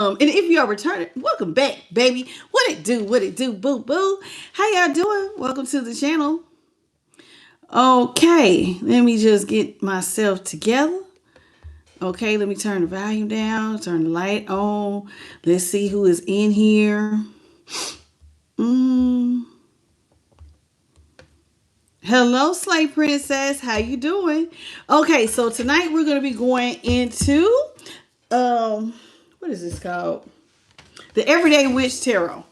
And if you are returning, welcome back, baby. What it do? What it do? Boo boo. How y'all doing? Welcome to the channel. Okay, let me just get myself together. Okay, let me turn the volume down, turn the light on. Let's see who is in here. Mm. Hello, Slay Princess. How you doing? Okay, so tonight we're gonna be going into what is this called? The Everyday Witch Tarot.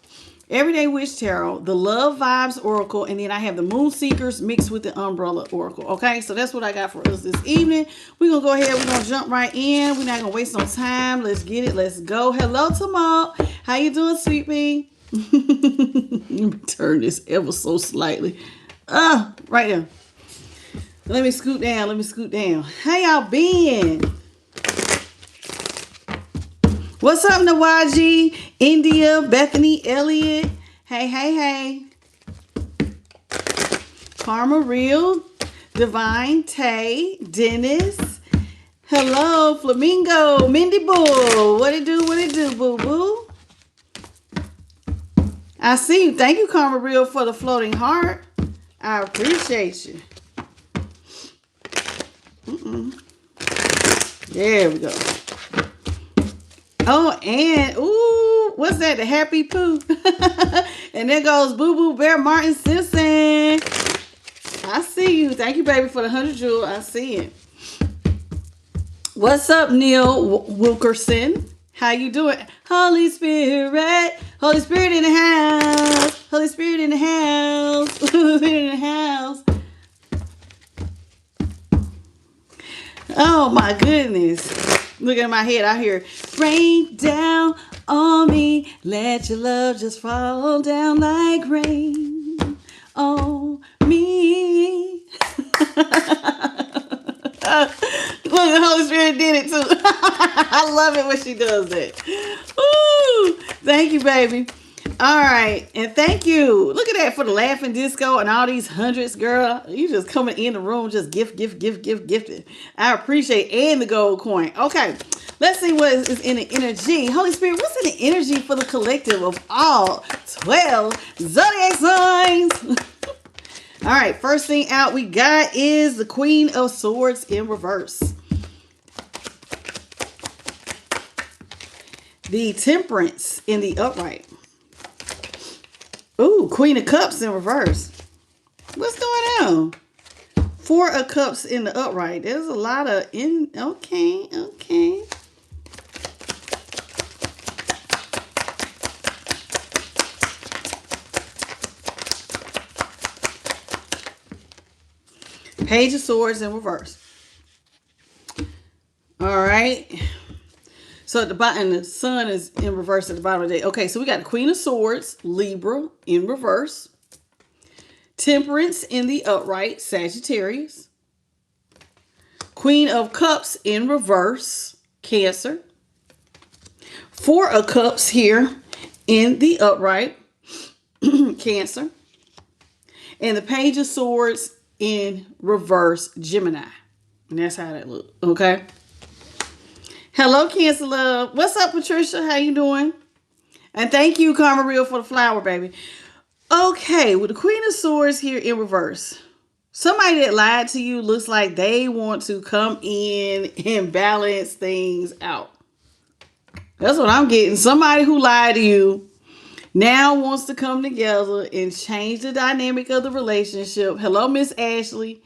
Everyday Witch Tarot, the Love Vibes Oracle, and then I have the Moon Seekers mixed with the Umbrella Oracle. Okay, so that's what I got for us this evening. We're going to go ahead. We're going to jump right in. We're not going to waste no time. Let's get it. Let's go. Hello, Tamal. How you doing, sweet pea? Let me turn this ever so slightly. Right there. Let me scoot down. Let me scoot down. How y'all been? What's up, Nawaji, India, Bethany, Elliott? Hey, hey, hey. Karma Real, Divine, Tay, Dennis. Hello, Flamingo, Mindy Bull. What it do, boo boo? I see you. Thank you, Karma Real, for the floating heart. I appreciate you. There we go. Oh, and ooh, what's that? The Happy Poo. And there goes Boo Boo Bear Martin Simpson. I see you. Thank you, baby, for the 100 jewel. I see it. What's up, Neil Wilkerson? How you doing? Holy Spirit. Holy Spirit in the house. Holy Spirit in the house. Holy Spirit in the house. Oh, my goodness. Look at my head out here. Rain down on me. Let your love just fall down like rain on me. Look, the Holy Spirit did it too. I love it when she does that. Ooh, thank you, baby. All right, and thank you. Look at that for the laughing disco and all these hundreds, girl. You just coming in the room, just gifted. I appreciate, and the gold coin. Okay, let's see what is in the energy. Holy Spirit, what's in the energy for the collective of all 12 zodiac signs? All right, first thing out we got is the Queen of Swords in reverse. The Temperance in the upright. Ooh, Queen of Cups in reverse. What's going on? Four of Cups in the upright. There's a lot of okay. Page of Swords in reverse. All right. So at the bottom, the sun is in reverse at the bottom of the day. Okay, so we got the Queen of Swords, Libra, in reverse. Temperance in the upright, Sagittarius. Queen of Cups in reverse, Cancer. Four of Cups here in the upright, Cancer. And the Page of Swords in reverse, Gemini. And that's how that looks, okay? Hello, Cancer Love. What's up, Patricia? How you doing? And thank you, Karma Real, for the flower, baby. Okay, with the Queen of Swords here in reverse. Somebody that lied to you looks like they want to come in and balance things out. That's what I'm getting. Somebody who lied to you now wants to come together and change the dynamic of the relationship. Hello, Miss Ashley.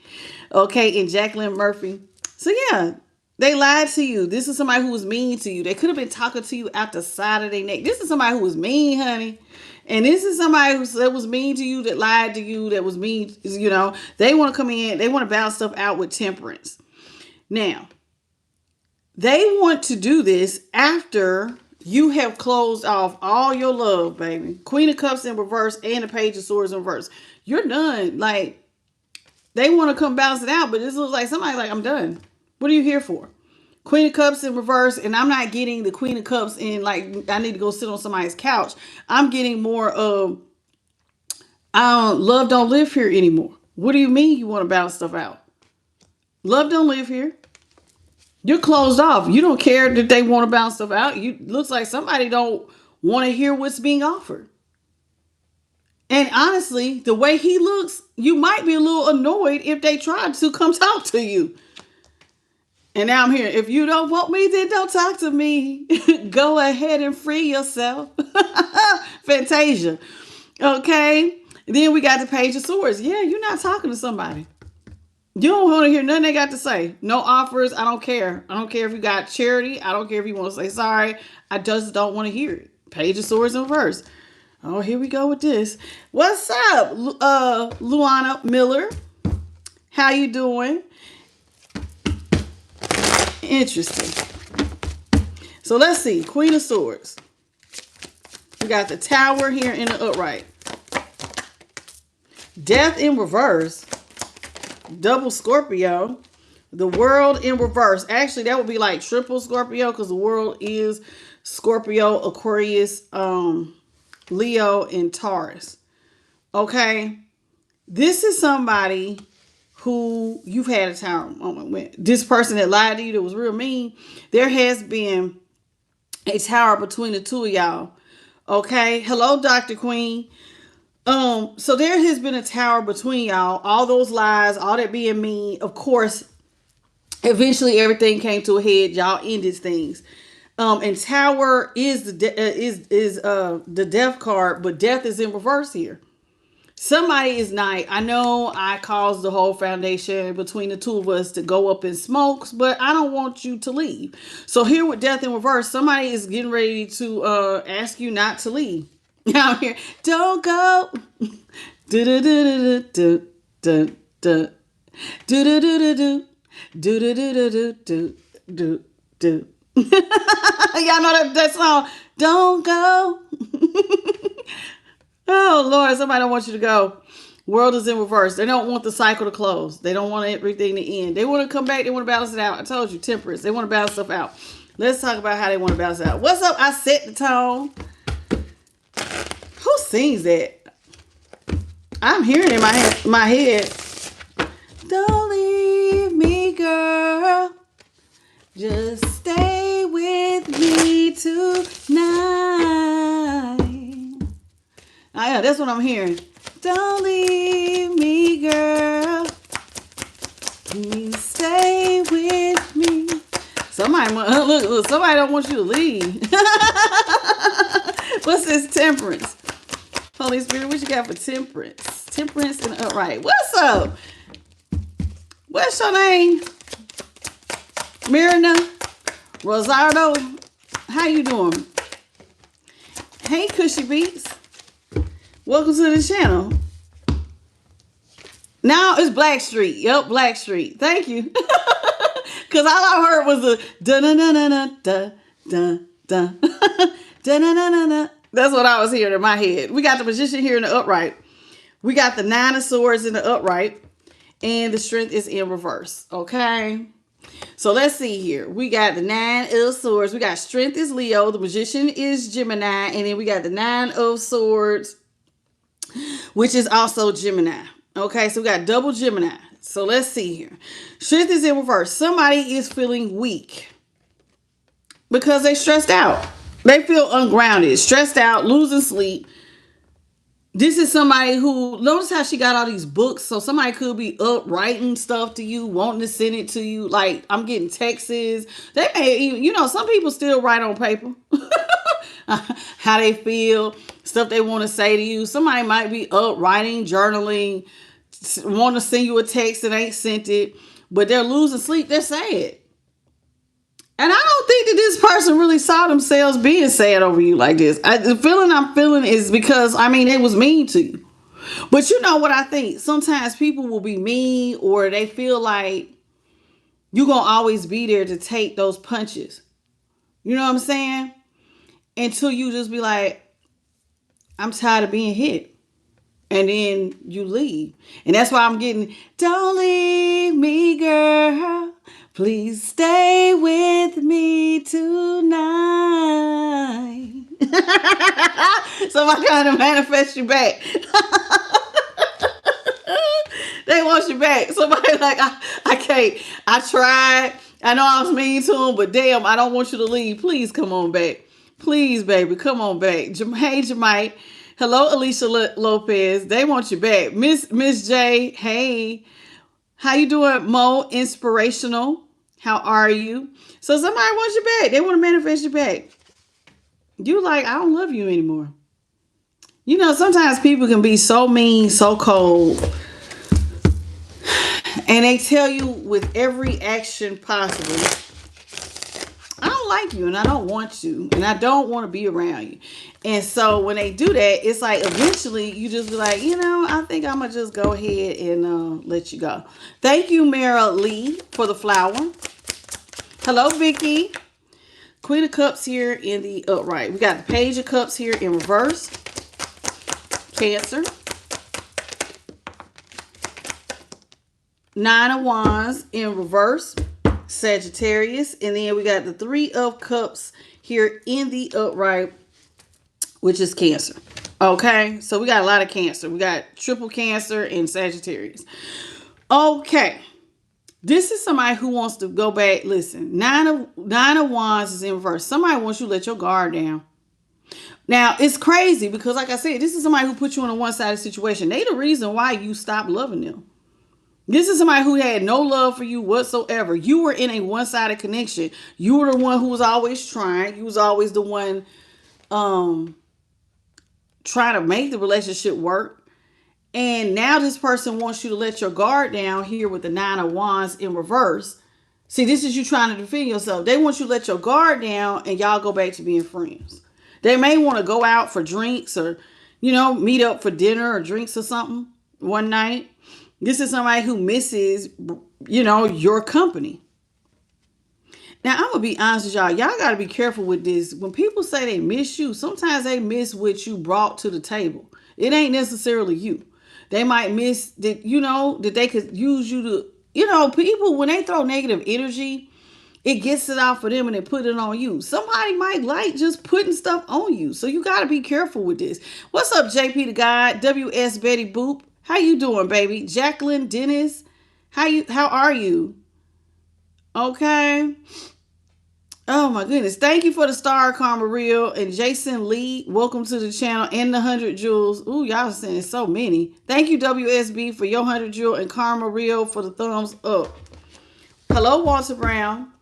Okay, and Jacqueline Murphy. So yeah, they lied to you. This is somebody who was mean to you. They could have been talking to you out the side of their neck. This is somebody who was mean, honey. And this is somebody that was mean to you, that lied to you, that was mean, you know. They want to come in. They want to balance stuff out with temperance. Now, they want to do this after you have closed off all your love, baby. Queen of Cups in reverse and the Page of Swords in reverse. You're done. Like, they want to come balance it out, but this looks like somebody's like, I'm done. What are you here for? Queen of Cups in reverse, and I'm not getting the Queen of Cups in like I need to go sit on somebody's couch. I'm getting more of love don't live here anymore. What do you mean you want to balance stuff out? Love don't live here. You're closed off. You don't care that they want to bounce stuff out. You looks like somebody don't want to hear what's being offered. And honestly, the way he looks, you might be a little annoyed if they tried to come talk to you. And now I'm here. If you don't want me, then don't talk to me. Go ahead and free yourself. Fantasia. Okay. Then we got the Page of Swords. Yeah, you're not talking to somebody. You don't want to hear nothing they got to say. No offers. I don't care. I don't care if you got charity. I don't care if you want to say sorry. I just don't want to hear it. Page of Swords in reverse. Oh, here we go with this. What's up, Luana Miller? How you doing? Interesting. So let's see. Queen of Swords. We got the Tower here in the upright. Death in reverse. Double Scorpio. The World in reverse. Actually, that would be like triple Scorpio because the World is Scorpio, Aquarius, Leo, and Taurus. Okay. This is somebody who you've had a tower moment with. This person that lied to you, that was real mean. There has been a tower between the two of y'all. Okay. Hello, Dr. Queen. So there has been a tower between y'all. All those lies, all that being mean. Of course, eventually everything came to a head. Y'all ended things. And Tower is the death card, but death is in reverse here. Somebody is not. I know I caused the whole foundation between the two of us to go up in smokes, but I don't want you to leave. So here with death in reverse, somebody is getting ready to ask you not to leave. Out here, don't go. Do do do do do do do do do do do do do do do do do. Y'all know that song. Don't go. Oh Lord, somebody don't want you to go. World is in reverse. They don't want the cycle to close. They don't want everything to end. They want to come back. They want to balance it out. I told you, temperance. They want to balance stuff out. Let's talk about how they want to balance it out. What's up? I set the tone. Who sings that? I'm hearing it in my head. Don't leave me, girl. Just stay with me tonight. Oh, yeah, that's what I'm hearing. Don't leave me, girl. Please stay with me. Somebody, look, somebody don't want you to leave. What's this? Temperance. Holy Spirit, what you got for temperance? Temperance and upright. What's up? What's your name? Mirna Rosardo. How you doing? Hey, Cushy Beats. Welcome to the channel. Now it's Blackstreet. Yep, Blackstreet. Thank you. Because all I heard was a da-na-na-na-na-da-da-da. That's what I was hearing in my head. We got the Magician here in the upright. We got the Nine of Swords in the upright. And the Strength is in reverse. Okay. So let's see here. We got the Nine of Swords. We got Strength is Leo. The Magician is Gemini. And then we got the Nine of Swords, which is also Gemini. Okay. So we got double Gemini. So let's see here. Strength is in reverse. Somebody is feeling weak because they stressed out. They feel ungrounded, stressed out, losing sleep. This is somebody who, notice how she got all these books. So somebody could be up writing stuff to you, wanting to send it to you. Like, I'm getting texts. They may even, some people still write on paper. How they feel, stuff they want to say to you. Somebody might be up writing, journaling, want to send you a text and ain't sent it. But they're losing sleep. They're sad. And I don't think that this person really saw themselves being sad over you like this. The feeling I'm feeling is because, it was mean to you. But you know what I think? Sometimes people will be mean or they feel like you're going to always be there to take those punches. You know what I'm saying? Until you just be like, I'm tired of being hit. And then you leave. And that's why I'm getting, don't leave me, girl. Please stay with me tonight. Somebody trying to manifest you back. They want you back. Somebody like, I can't. I tried. I know I was mean to him, but damn, I don't want you to leave. Please come on back. Please, baby, come on back. Hey, Jamite. Hello, Alicia Lopez. They want you back. Miss J. Hey, how you doing, Mo? Inspirational. How are you? So somebody wants you back. They want to manifest you back. You like, I don't love you anymore. You know, sometimes people can be so mean, so cold, and they tell you with every action possible, I don't like you and I don't want you and I don't want to be around you. And so when they do that, it's like eventually you just be like, you know, I think I'm going to just go ahead and let you go. Thank you, Mara Lee, for the flower. Hello, Vicky. Queen of Cups here in the upright. We got the Page of Cups here in reverse. Cancer. Nine of Wands in reverse. Sagittarius. And then we got the Three of Cups here in the upright, which is Cancer. Okay, so we got a lot of Cancer. We got triple Cancer and Sagittarius. Okay, this is somebody who wants to go back. Listen, Nine of Wands is in reverse. Somebody wants you to let your guard down. Now, it's crazy because, like I said, this is somebody who put you in a one-sided situation. They the reason why you stopped loving them. This is somebody who had no love for you whatsoever. You were in a one-sided connection. You were the one who was always trying. You was always the one trying to make the relationship work. And now this person wants you to let your guard down here with the Nine of Wands in reverse. See, this is you trying to defend yourself. They want you to let your guard down and y'all go back to being friends. They may want to go out for drinks or, you know, meet up for dinner or drinks or something one night. This is somebody who misses, you know, your company. Now, I'm going to be honest with y'all. Y'all got to be careful with this. When people say they miss you, sometimes they miss what you brought to the table. It ain't necessarily you. They might miss that, you know, that they could use you to, you know, people, when they throw negative energy, it gets it out for them and they put it on you. Somebody might like just putting stuff on you. So you got to be careful with this. What's up, JP the God? WS Betty Boop. How you doing, baby? Jacqueline Dennis. How are you? Okay. Oh my goodness. Thank you for the star, Karma Real. And Jason Lee, welcome to the channel. And the 100 jewels. Ooh, y'all sending so many. Thank you, WSB, for your 100 jewel. And Karma Real for the thumbs up. Hello, Walter Brown.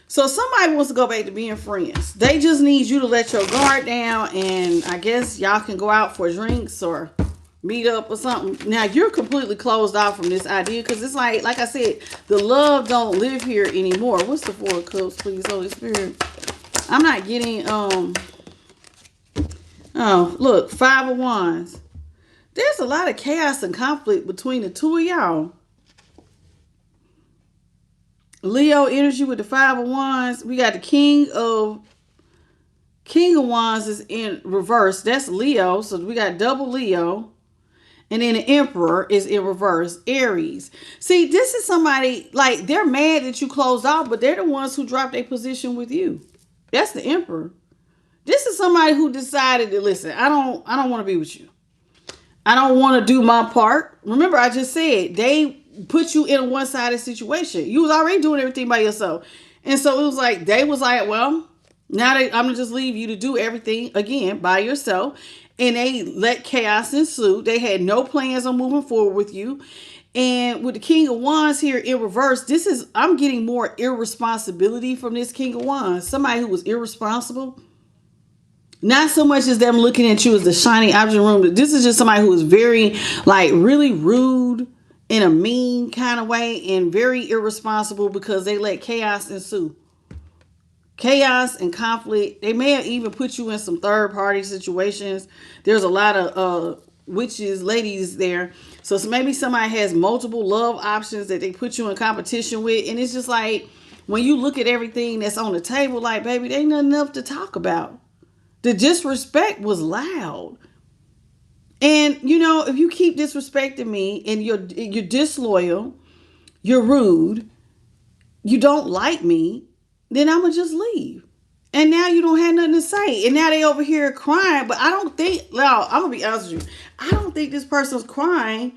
So somebody wants to go back to being friends. They just need you to let your guard down. And I guess y'all can go out for drinks or meet up or something. Now you're completely closed off from this idea because it's like I said, the love don't live here anymore. What's the Four of Cups, please, Holy Spirit? I'm not getting oh, look, Five of Wands. There's a lot of chaos and conflict between the two of y'all. Leo energy with the Five of Wands. We got the King of Wands is in reverse. That's Leo. So we got double Leo. And then the Emperor is in reverse, Aries. See, this is somebody, like, they're mad that you closed off, but they're the ones who dropped their position with you. That's the Emperor. This is somebody who decided to, listen, I don't want to be with you. I don't want to do my part. Remember, I just said, they put you in a one-sided situation. You was already doing everything by yourself. And so it was like, they was like, well, now I'm going to just leave you to do everything, again, by yourself. And they let chaos ensue. They had no plans on moving forward with you. And with the King of Wands here in reverse, I'm getting more irresponsibility from this King of Wands. Somebody who was irresponsible. Not so much as them looking at you as the shiny object room. This is just somebody who is very, like, really rude in a mean kind of way and very irresponsible because they let chaos ensue. Chaos and conflict. They may have even put you in some third party situations. There's a lot of witches, ladies there. So maybe somebody has multiple love options that they put you in competition with. And it's just like, when you look at everything that's on the table, like, baby, there ain't nothing enough to talk about. The disrespect was loud. And, you know, if you keep disrespecting me and you're disloyal, you're rude, you don't like me, then I'm going to just leave. And now you don't have nothing to say. And now they over here crying. But I don't think, now, I'm going to be honest with you. I don't think this person's crying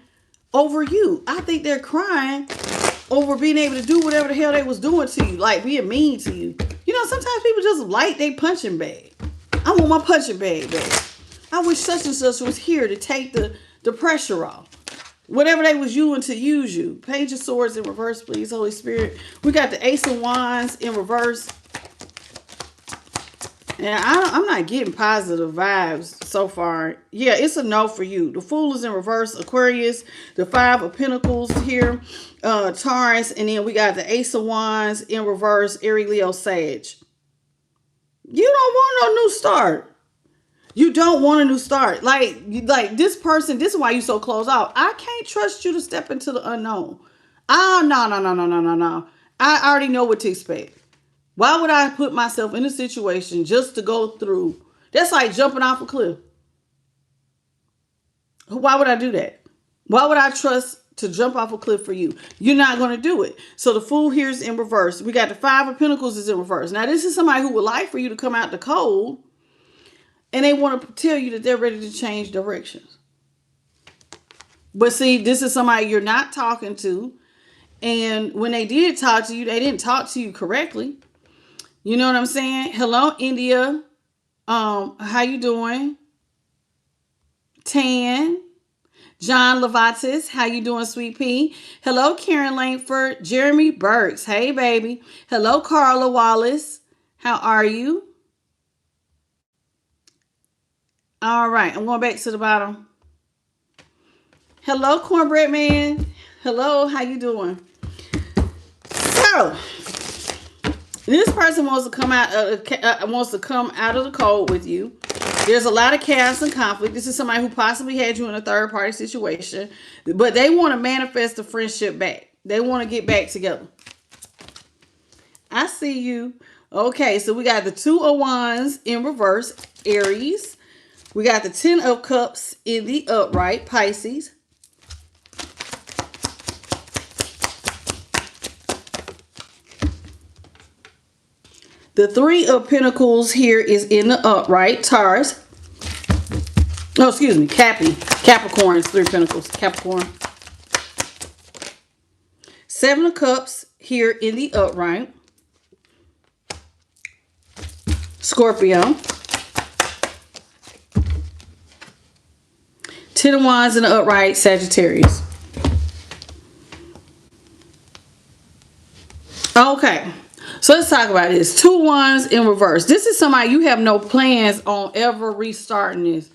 over you. I think they're crying over being able to do whatever the hell they was doing to you, like being mean to you. You know, sometimes people just like they punching bag. I want my punching bag back. I wish such and such was here to take the pressure off. Whatever they was using to use you. Page of Swords in reverse, please, Holy Spirit. We got the Ace of Wands in reverse. And I'm not getting positive vibes so far. Yeah, it's a no for you. The Fool is in reverse, Aquarius. The Five of Pentacles here, Taurus. And then we got the Ace of Wands in reverse, Aries, Leo, Sag. You don't want no new start. You don't want a new start. Like this person, this is why you so closed off. I can't trust you to step into the unknown. Oh, no. I already know what to expect. Why would I put myself in a situation just to go through? That's like jumping off a cliff. Why would I do that? Why would I trust to jump off a cliff for you? You're not going to do it. So the Fool here is in reverse. We got the Five of Pentacles is in reverse. Now, this is somebody who would like for you to come out the cold, and they want to tell you that they're ready to change directions. But see, this is somebody you're not talking to. And when they did talk to you, they didn't talk to you correctly. You know what I'm saying? Hello, India. How you doing? Tan. John Levatis. How you doing, Sweet Pea? Hello, Karen Langford. Jeremy Burks. Hey, baby. Hello, Carla Wallace. How are you? All right. I'm going back to the bottom. Hello, Cornbread Man. Hello. How you doing? So, this person wants to come out of the cold with you. There's a lot of chaos and conflict. This is somebody who possibly had you in a third party situation, but they want to manifest the friendship back. They want to get back together. I see you. Okay, so we got the Two of Wands in reverse, Aries. We got the Ten of Cups in the upright, Pisces. The Three of Pentacles here is in the upright, Taurus. Oh, excuse me, Capricorn is Three of Pentacles, Capricorn. Seven of Cups here in the upright, Scorpio. Ten of Wands in the upright, Sagittarius. Okay. So let's talk about this. Two Wands in reverse. This is somebody you have no plans on ever restarting this.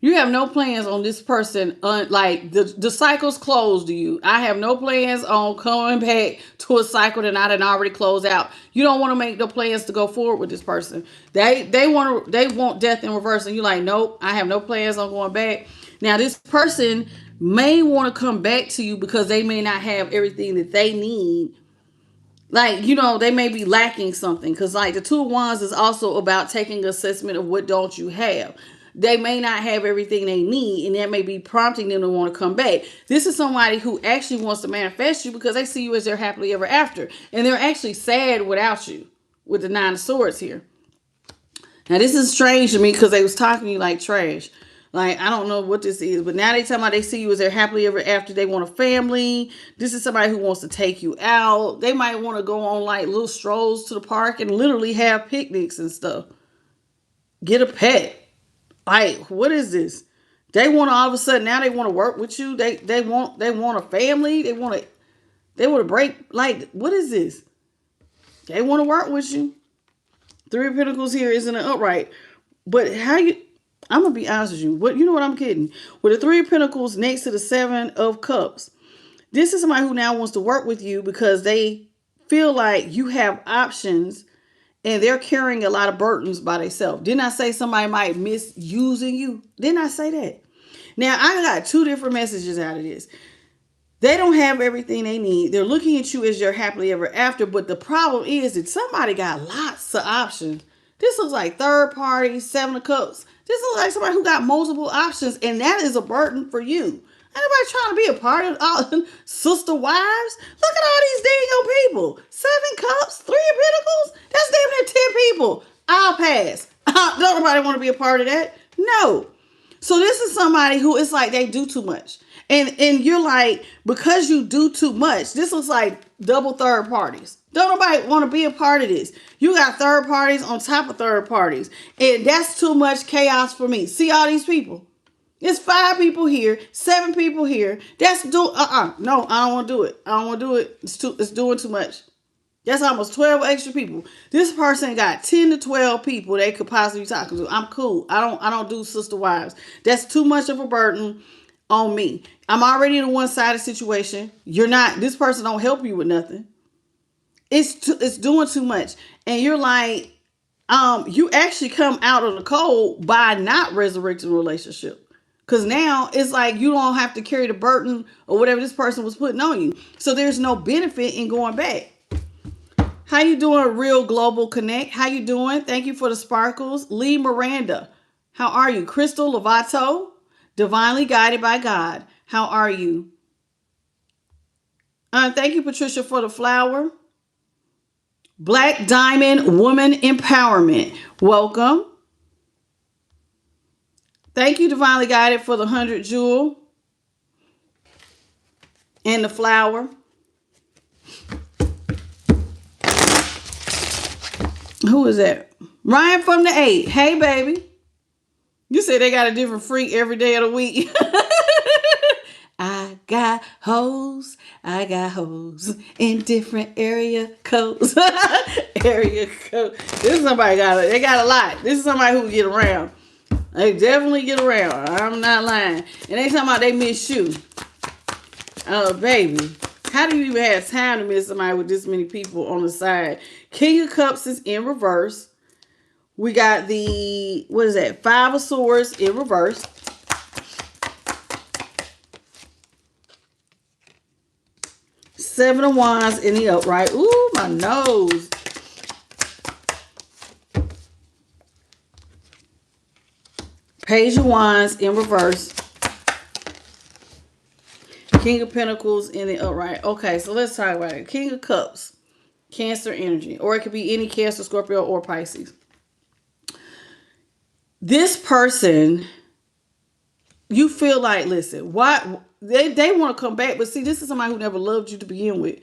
You have no plans on this person. Like the cycle's closed to you. I have no plans on coming back to a cycle that I done already closed out. You don't want to make no plans to go forward with this person. They want death in reverse, and you're like, nope, I have no plans on going back. Now this person may want to come back to you because they may not have everything that they need. Like, you know, they may be lacking something. Because, like, the Two of Wands is also about taking assessment of what don't you have. They may not have everything they need, and that may be prompting them to want to come back. This is somebody who actually wants to manifest you because they see you as their happily ever after. And they're actually sad without you with the Nine of Swords here. Now, this is strange to me because they was talking to you like trash. Like, I don't know what this is, but now they talking about they see you as their happily ever after. They want a family. This is somebody who wants to take you out. They might want to go on like little strolls to the park and literally have picnics and stuff. Get a pet. Like, what is this? They want to all of a sudden now they want to work with you. They want a family. They want to break. Like, what is this? They want to work with you. Three of Pentacles here is in an upright, but how you? I'm going to be honest with you. You know what I'm kidding? With the Three of Pentacles next to the Seven of Cups, this is somebody who now wants to work with you because they feel like you have options and they're carrying a lot of burdens by themselves. Didn't I say somebody might misusing you? Didn't I say that? Now, I got two different messages out of this. They don't have everything they need. They're looking at you as your happily ever after, but the problem is that somebody got lots of options. This looks like third party, Seven of Cups. This looks like somebody who got multiple options, and that is a burden for you. Anybody trying to be a part of all sister wives? Look at all these dang people. Seven Cups, Three of Pentacles. That's damn near 10 people. I'll pass. Don't nobody want to be a part of that. No. So this is somebody who it's like they do too much. And you're like, because you do too much, this looks like double third parties. Don't nobody want to be a part of this. You got third parties on top of third parties. And that's too much chaos for me. See all these people? It's 5 people here, 7 people here. That's no, I don't want to do it. I don't want to do it. It's doing too much. That's almost 12 extra people. This person got 10 to 12 people they could possibly talk to. I'm cool. I don't do sister wives. That's too much of a burden on me. I'm already in a one-sided situation. You're not. This person don't help you with nothing. It's doing too much. And you're like, you actually come out of the cold by not resurrecting a relationship. Because now it's like you don't have to carry the burden or whatever this person was putting on you. So there's no benefit in going back. How you doing, Real Global Connect? How you doing? Thank you for the sparkles. Lee Miranda. How are you? Crystal Lovato. Divinely Guided by God. How are you? Thank you, Patricia, for the flower. Black Diamond Woman Empowerment. Welcome. Thank you, Divinely Guided, for the 100 jewel and the flower. Who is that? Ryan from the 8. Hey, baby. You said they got a different freak every day of the week. I got hoes in different area codes. Area code. This is somebody they got a lot. This is somebody who get around. They definitely get around. I'm not lying. And they talking about they miss you. Oh, baby. How do you even have time to miss somebody with this many people on the side? King of Cups is in reverse. We got the, what is that? 5 of Swords in reverse. Seven of Wands in the upright. Ooh, my nose. Page of Wands in reverse. King of Pentacles in the upright. Okay, so let's talk about it. King of Cups. Cancer energy. Or it could be any Cancer, Scorpio, or Pisces. This person, you feel like, listen, why they want to come back, but see, this is somebody who never loved you to begin with.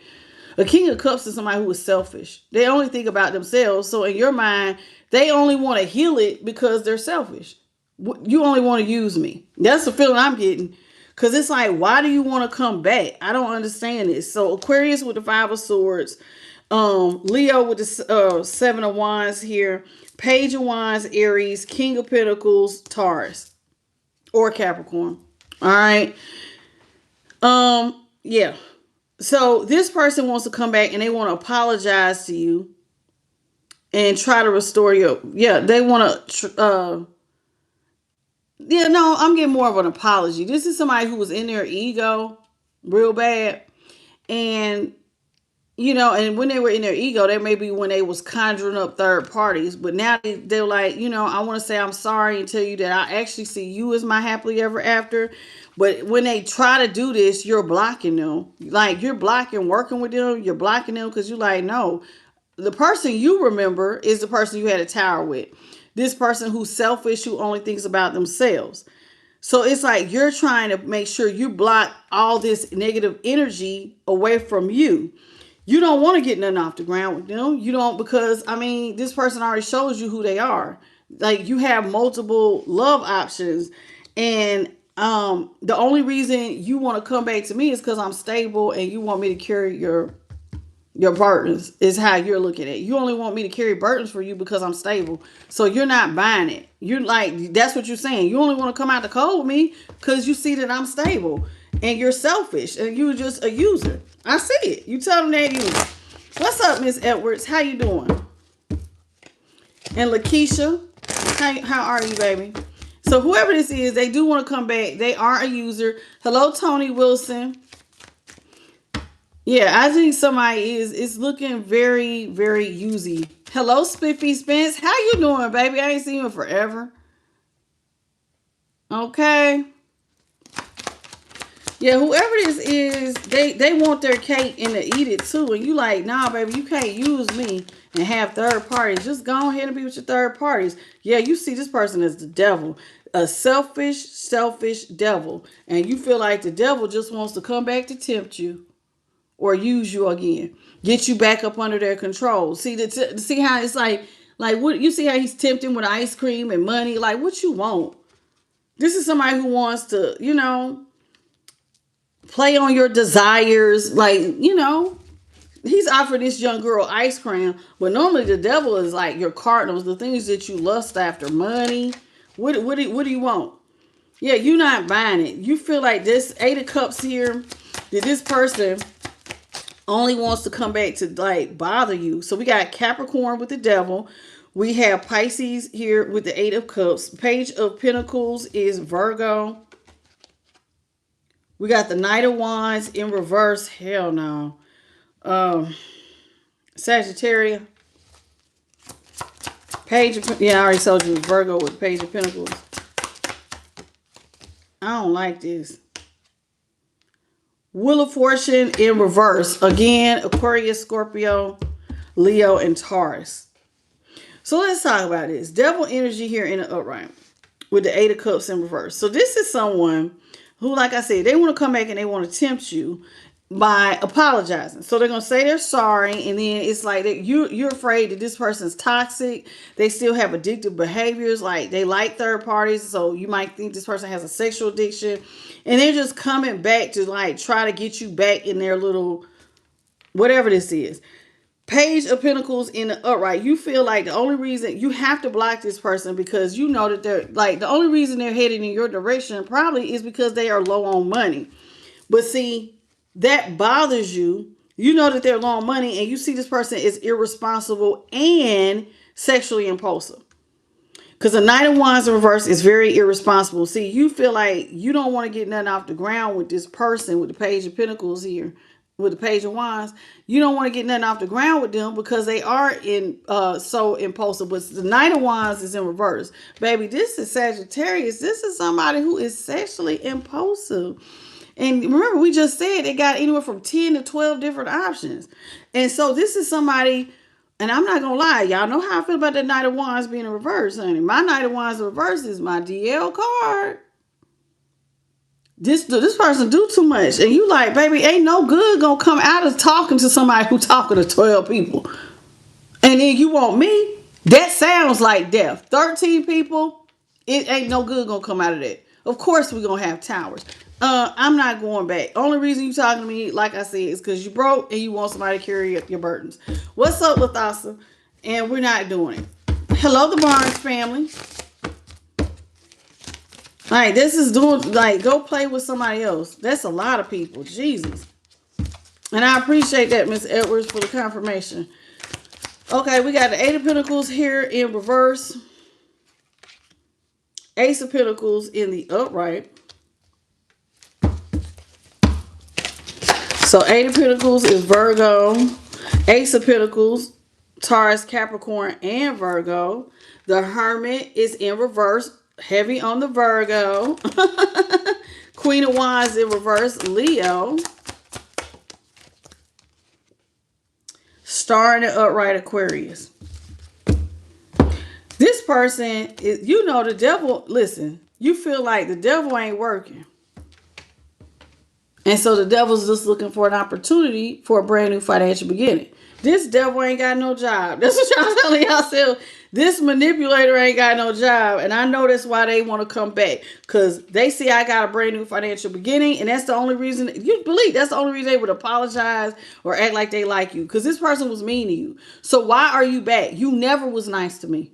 A King of Cups is somebody who is selfish. They only think about themselves. So in your mind, they only want to heal it because they're selfish. You only want to use me. That's the feeling I'm getting. Because it's like, why do you want to come back? I don't understand this. So Aquarius with the 5 of Swords. Leo with the 7 of Wands here. Page of Wands, Aries. King of Pentacles, Taurus. Or Capricorn. All right. Yeah. So this person wants to come back and they want to apologize to you. And try to restore your... Yeah, they want to... Yeah, no, I'm getting more of an apology. This is somebody who was in their ego real bad. And, you know, and when they were in their ego, that may be when they was conjuring up third parties. But now they're like, you know, I want to say I'm sorry and tell you that I actually see you as my happily ever after. But when they try to do this, you're blocking them. Like, you're blocking working with them. You're blocking them because you're like, no. The person you remember is the person you had a tower with. This person who's selfish, who only thinks about themselves. So it's like you're trying to make sure you block all this negative energy away from you. You don't want to get nothing off the ground with them. You don't, because, I mean, this person already shows you who they are. Like, you have multiple love options. And the only reason you want to come back to me is because I'm stable and you want me to carry your burdens, is how you're looking at it. You only want me to carry burdens for you because I'm stable. So you're not buying it. You're like, that's what you're saying. You only want to come out the cold with me because you see that I'm stable and you're selfish and you're just a user. I see it. You tell them that user. What's up, Miss Edwards? How you doing? And Lakeisha, how are you, baby? So whoever this is, they do want to come back. They are a user. Hello, Tony Wilson. Yeah, I think somebody is looking very, very usy. Hello, Spiffy Spence. How you doing, baby? I ain't seen you in forever. Okay. Yeah, whoever this is, they want their cake and to eat it too. And you like, nah, baby, you can't use me. and have third parties, just go ahead and be with your third parties. Yeah, you see this person as the devil, a selfish devil. And you feel like the devil just wants to come back to tempt you or use you again, get you back up under their control. See how it's like what you see how he's tempting with ice cream and money. Like, what you want? This is somebody who wants to, play on your desires. Like, he's offering this young girl ice cream, but normally the devil is like your cardinals, the things that you lust after, money. What do you want? Yeah, you're not buying it. You feel like this Eight of Cups here, that this person only wants to come back to like bother you. So we got Capricorn with the devil. We have Pisces here with the Eight of Cups. Page of Pentacles is Virgo. We got the Knight of Wands in reverse. Hell no. Sagittarius. Page of, I already told you Virgo with Page of Pentacles. I don't like this. Wheel of Fortune in reverse. Again, Aquarius, Scorpio, Leo, and Taurus. So let's talk about this. Devil energy here in the upright with the Eight of Cups in reverse. So this is someone who, like I said, they want to come back and they want to tempt you by apologizing. So they're going to say they're sorry, and then it's like that you're afraid that this person's toxic. They still have addictive behaviors, like they like third parties, so you might think this person has a sexual addiction, and they're just coming back to like try to get you back in their little whatever this is. Page of Pentacles in the upright. You feel like the only reason you have to block this person because you know that they're like the only reason they're heading in your direction probably is because they are low on money. But see, that bothers you. You know that they're low on money, and you see this person is irresponsible and sexually impulsive. Because the Knight of Wands in reverse is very irresponsible. See, you feel like you don't want to get nothing off the ground with this person with the Page of Pentacles here. With the Page of Wands, you don't want to get nothing off the ground with them because they are so impulsive. But the Knight of Wands is in reverse. Baby, this is Sagittarius. This is somebody who is sexually impulsive. And remember, we just said they got anywhere from 10 to 12 different options. And so this is somebody, and I'm not going to lie, y'all know how I feel about that Knight of Wands being in reverse, honey. My Knight of Wands in reverse is my DL card. This person do too much. And you like, baby, ain't no good gonna come out of talking to somebody who talking to 12 people. And then you want me? That sounds like death. 13 people, it ain't no good gonna come out of that. Of course we gonna have towers. I'm not going back. Only reason you talking to me, like I said, is because you broke and you want somebody to carry your burdens. What's up, Lathasa? And we're not doing it. Hello, the Barnes family. All right, this is doing, like, go play with somebody else. That's a lot of people. Jesus. And I appreciate that, Miss Edwards, for the confirmation. Okay, we got the Eight of Pentacles here in reverse. Ace of Pentacles in the upright. So Eight of Pentacles is Virgo. Ace of Pentacles, Taurus, Capricorn, and Virgo. The Hermit is in reverse. Heavy on the Virgo. Queen of Wands in reverse, Leo. Star in the upright, Aquarius. This person is, the devil, listen, you feel like the devil ain't working. And so the devil's just looking for an opportunity for a brand new financial beginning. This devil ain't got no job. That's what y'all telling yourself. This manipulator ain't got no job. And I know that's why they want to come back. Because they see I got a brand new financial beginning. And that's the only reason, you believe, that's the only reason they would apologize or act like they like you. Because this person was mean to you. So why are you back? You never was nice to me.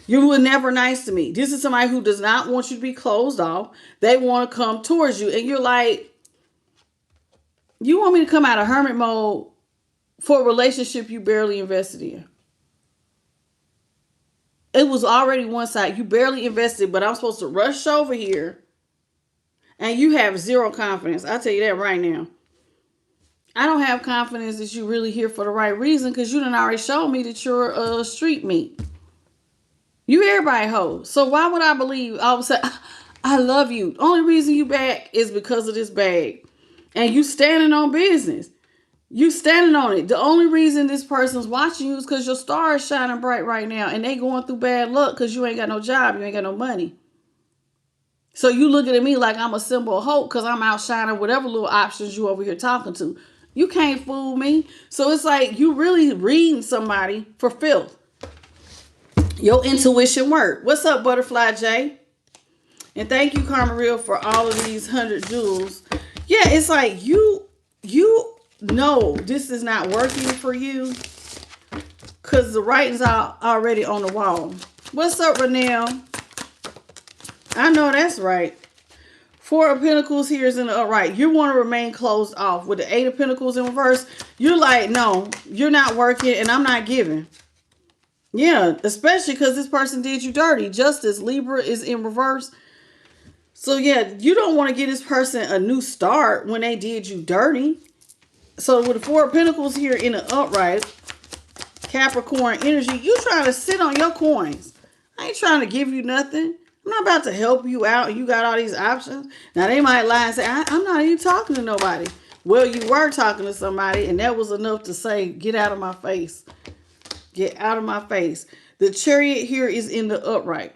You were never nice to me. This is somebody who does not want you to be closed off. They want to come towards you. And you're like, you want me to come out of hermit mode for a relationship you barely invested in? It was already one side. You barely invested, but I'm supposed to rush over here. And you have zero confidence. I'll tell you that right now. I don't have confidence that you're really here for the right reason because you done already showed me that you're a street meat. You everybody hoe. So why would I believe all of a sudden, I love you? Only reason you back is because of this bag. And you standing on business. You standing on it. The only reason this person's watching you is because your star is shining bright right now, and they going through bad luck because you ain't got no job, you ain't got no money. So you looking at me like I'm a symbol of hope because I'm outshining whatever little options you over here talking to. You can't fool me. So it's like you really reading somebody for filth. Your intuition worked. What's up, Butterfly J? And thank you, Karma Real, for all of these 100 jewels. Yeah, it's like you know this is not working for you because the writing's already on the wall. What's up, Renelle? I know that's right. Four of Pentacles here is in the upright. You want to remain closed off. With the Eight of Pentacles in reverse, you're like, no, you're not working and I'm not giving. Yeah, especially because this person did you dirty. Justice, Libra is in reverse. So yeah, you don't want to give this person a new start when they did you dirty. So with the Four of Pentacles here in the upright, Capricorn energy, you trying to sit on your coins. I ain't trying to give you nothing. I'm not about to help you out and you got all these options. Now they might lie and say, I'm not even talking to nobody. Well, you were talking to somebody and that was enough to say, get out of my face. Get out of my face. The Chariot here is in the upright.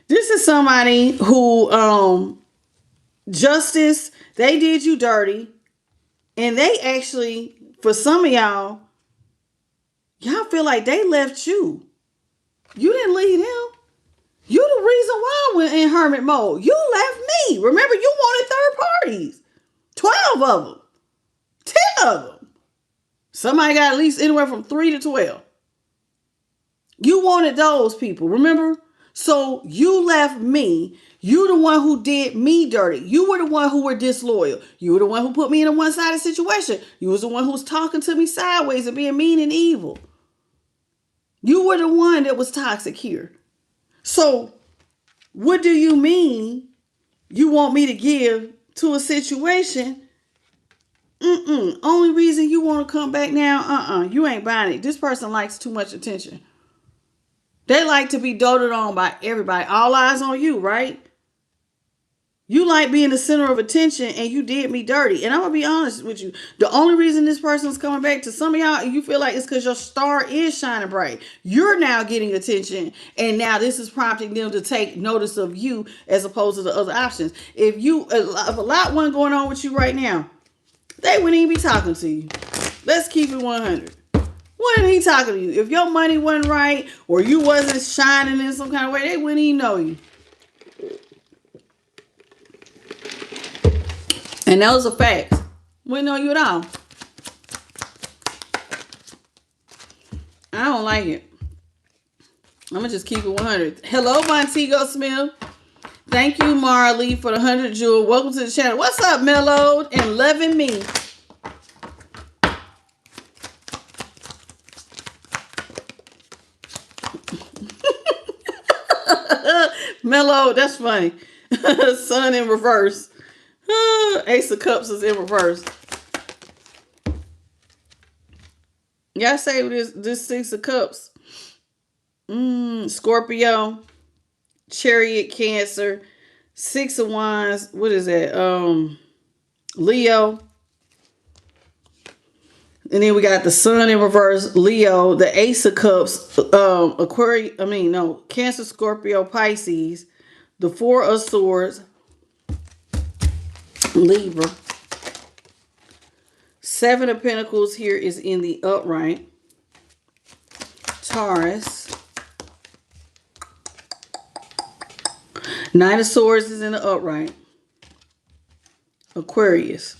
This is somebody who, justice, they did you dirty. And they actually, for some of y'all feel like they left you. You didn't leave them. You the reason why I went in hermit mode. You left me. Remember, you wanted third parties. 12 of them. 10 of them. Somebody got at least anywhere from 3 to 12. You wanted those people, remember? So you left me. You the one who did me dirty. You were the one who were disloyal. You were the one who put me in a one-sided situation. You was the one who was talking to me sideways and being mean and evil. You were the one that was toxic here. So what do you mean you want me to give to a situation? Only reason you want to come back now, you ain't buying it. This person likes too much attention. They like to be doted on by everybody. All eyes on you, right? You like being the center of attention and you did me dirty. And I'm going to be honest with you. The only reason this person's coming back to some of y'all, you feel like it's because your star is shining bright. You're now getting attention. And now this is prompting them to take notice of you as opposed to the other options. If a lot wasn't going on with you right now, they wouldn't even be talking to you. Let's keep it 100. Wouldn't he talking to you? If your money wasn't right or you wasn't shining in some kind of way, they wouldn't even know you. And that was a fact. Wouldn't know you at all. I don't like it. I'm going to just keep it 100. Hello, Montego Smith. Thank you, Marley, for the 100 jewel. Welcome to the channel. What's up, Mellowed and Loving Me? Mellow, that's funny. Sun in reverse. Ace of Cups is in reverse. Y'all say this Six of Cups. Scorpio, Chariot, Cancer, Six of Wands. What is that? Leo. And then we got the Sun in reverse, Leo, the Ace of Cups, Cancer, Scorpio, Pisces, the Four of Swords, Libra. Seven of Pentacles here is in the upright. Taurus. Nine of Swords is in the upright. Aquarius.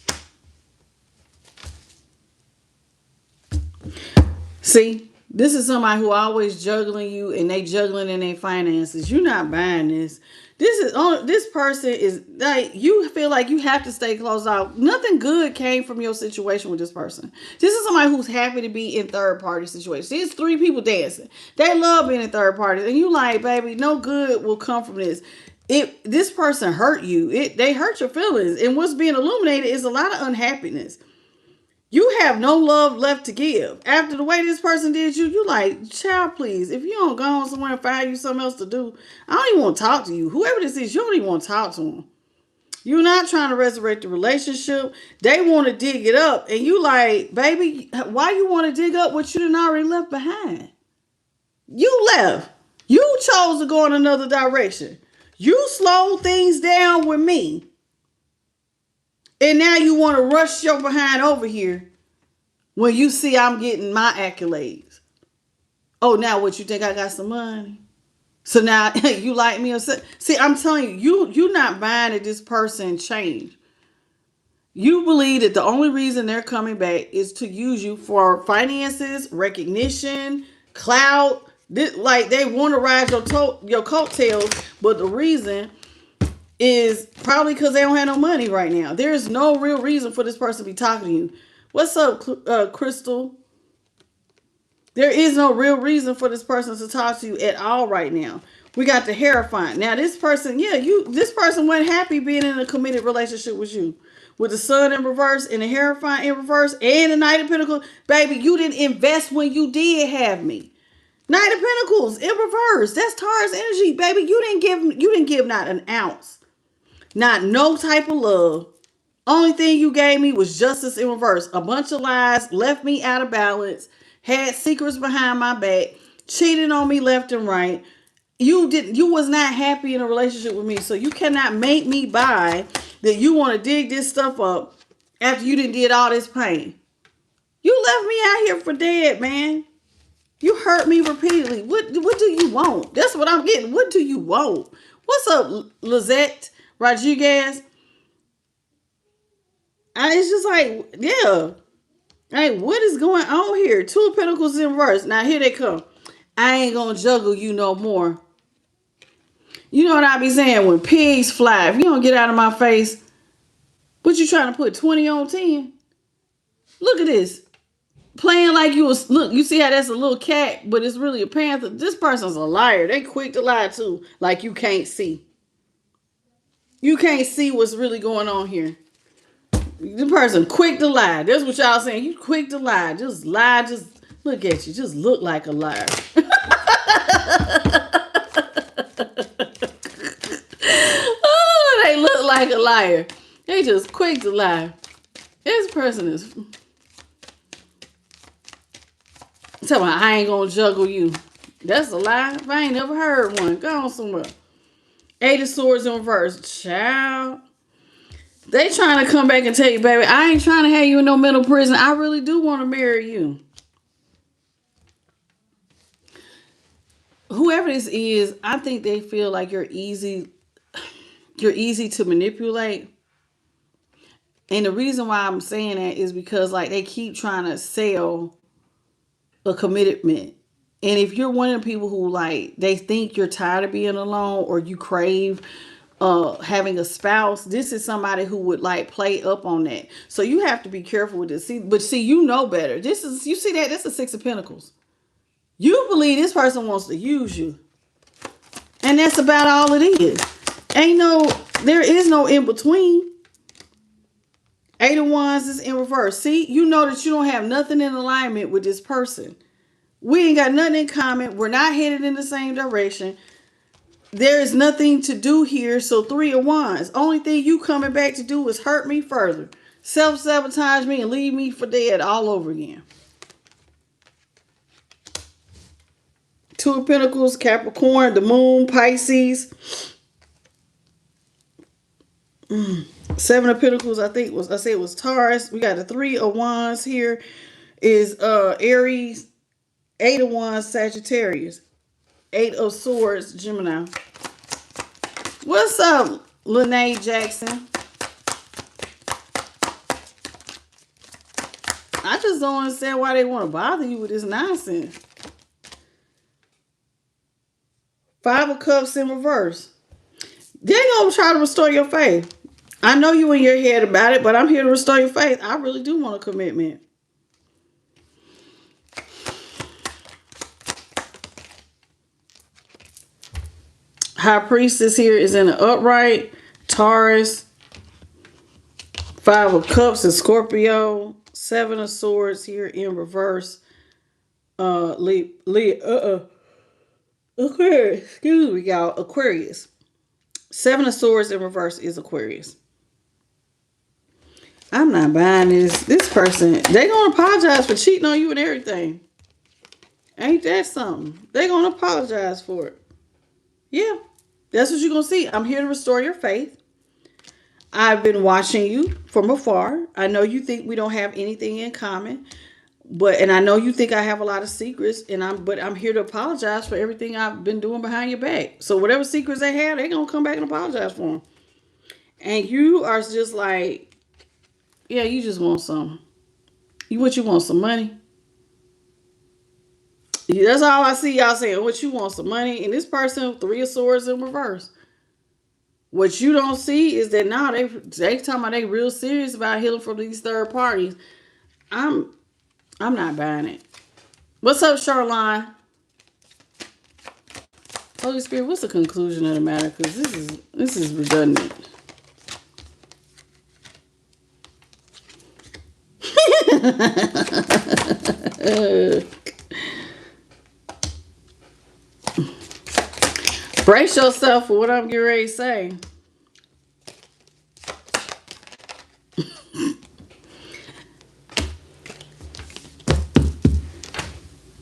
See, this is somebody who always juggling you and they juggling in their finances. You're not buying this. This person is like, you feel like you have to stay closed off. Nothing good came from your situation with this person. This is somebody who's happy to be in third party situations. There's 3 people dancing. They love being in third parties. And you like, baby, no good will come from this. If this person hurt you, they hurt your feelings. And what's being illuminated is a lot of unhappiness. You have no love left to give. After the way this person did you, you like, child, please, if you don't go on somewhere and find you something else to do, I don't even want to talk to you. Whoever this is, you don't even want to talk to them. You're not trying to resurrect the relationship. They want to dig it up. And you like, baby, why you want to dig up what you done already left behind? You left. You chose to go in another direction. You slowed things down with me. And now you want to rush your behind over here when you see I'm getting my accolades. Oh, now what, you think I got some money? So now you like me? See, I'm telling you, you're not buying that this person changed. You believe that the only reason they're coming back is to use you for finances, recognition, clout. Like they want to ride your coattails, but the reason is probably because they don't have no money right now. There's no real reason for this person to be talking to you. What's up, Crystal? There is no real reason for this person to talk to you at all right now. We got the Hierophant. Now this person, this person wasn't happy being in a committed relationship with you. With the Sun in reverse and the Hierophant in reverse and the Knight of Pentacles. Baby, you didn't invest when you did have me. Knight of Pentacles in reverse. That's Taurus energy, baby. You didn't give not an ounce. Not no type of love. Only thing you gave me was justice in reverse. A bunch of lies, left me out of balance, had secrets behind my back, cheated on me left and right. You was not happy in a relationship with me. So you cannot make me buy that you want to dig this stuff up after you did all this pain. You left me out here for dead, man. You hurt me repeatedly. What do you want? That's what I'm getting. What do you want? What's up, Lizette Rodriguez? It's just like, yeah. Hey, what is going on here? Two of Pentacles in reverse. Now here they come. I ain't gonna juggle you no more. You know what I be saying? When pigs fly, if you don't get out of my face, what you trying to put 20 on 10? Look at this. Playing like you was, look, you see how that's a little cat, but it's really a panther. This person's a liar. They quick to lie too. Like you can't see. You can't see what's really going on here. The person quick to lie. That's what y'all saying. You quick to lie. Just lie. Just look at you. Just look like a liar. Oh, they look like a liar. They just quick to lie. This person is tell me I ain't gonna juggle you. That's a lie. If I ain't never heard one. Go on somewhere. Eight of Swords in reverse. Child. They trying to come back and tell you, baby, I ain't trying to have you in no mental prison. I really do want to marry you. Whoever this is, I think they feel like you're easy to manipulate. And the reason why I'm saying that is because like they keep trying to sell a commitment. And if you're one of the people who like they think you're tired of being alone or you crave having a spouse, this is somebody who would like play up on that. So you have to be careful with this. See, you know better. This is, you see that? That's a Six of Pentacles. You believe this person wants to use you. And that's about all it is. There is no in between. Eight of Wands is in reverse. See, you know that you don't have nothing in alignment with this person. We ain't got nothing in common. We're not headed in the same direction. There is nothing to do here. So Three of Wands. Only thing you coming back to do is hurt me further. Self-sabotage me and leave me for dead all over again. Two of Pentacles, Capricorn, the Moon, Pisces. Seven of Pentacles, I said it was Taurus. We got the Three of Wands here is Aries. Eight of Wands, Sagittarius. Eight of Swords, Gemini. What's up, Lene Jackson? I just don't understand why they want to bother you with this nonsense. Five of Cups in reverse. They're going to try to restore your faith. I know you in your head about it, but I'm here to restore your faith. I really do want a commitment. High Priestess here is in the upright. Taurus. Five of Cups is Scorpio. Seven of Swords here in reverse. Aquarius. Excuse me, y'all. Aquarius. Seven of Swords in reverse is Aquarius. I'm not buying this. This person, they gonna apologize for cheating on you and everything. Ain't that something? They gonna apologize for it. Yeah, that's what you're gonna see. I'm here to restore your faith. I've been watching you from afar. I know you think we don't have anything in common, and I know you think I have a lot of secrets, but I'm here to apologize for everything I've been doing behind your back. So whatever secrets they have, they gonna come back and apologize for them. And you are just like, yeah, you just want some. What you want, some money? Yeah, that's all I see y'all saying. What you want, some money? And this person, 3 of Swords in reverse. What you don't see is that now they talking about they real serious about healing from these third parties. I'm not buying it. What's up, Charlene? Holy Spirit, what's the conclusion of the matter? Because this is redundant. Brace yourself for what I'm getting ready to say.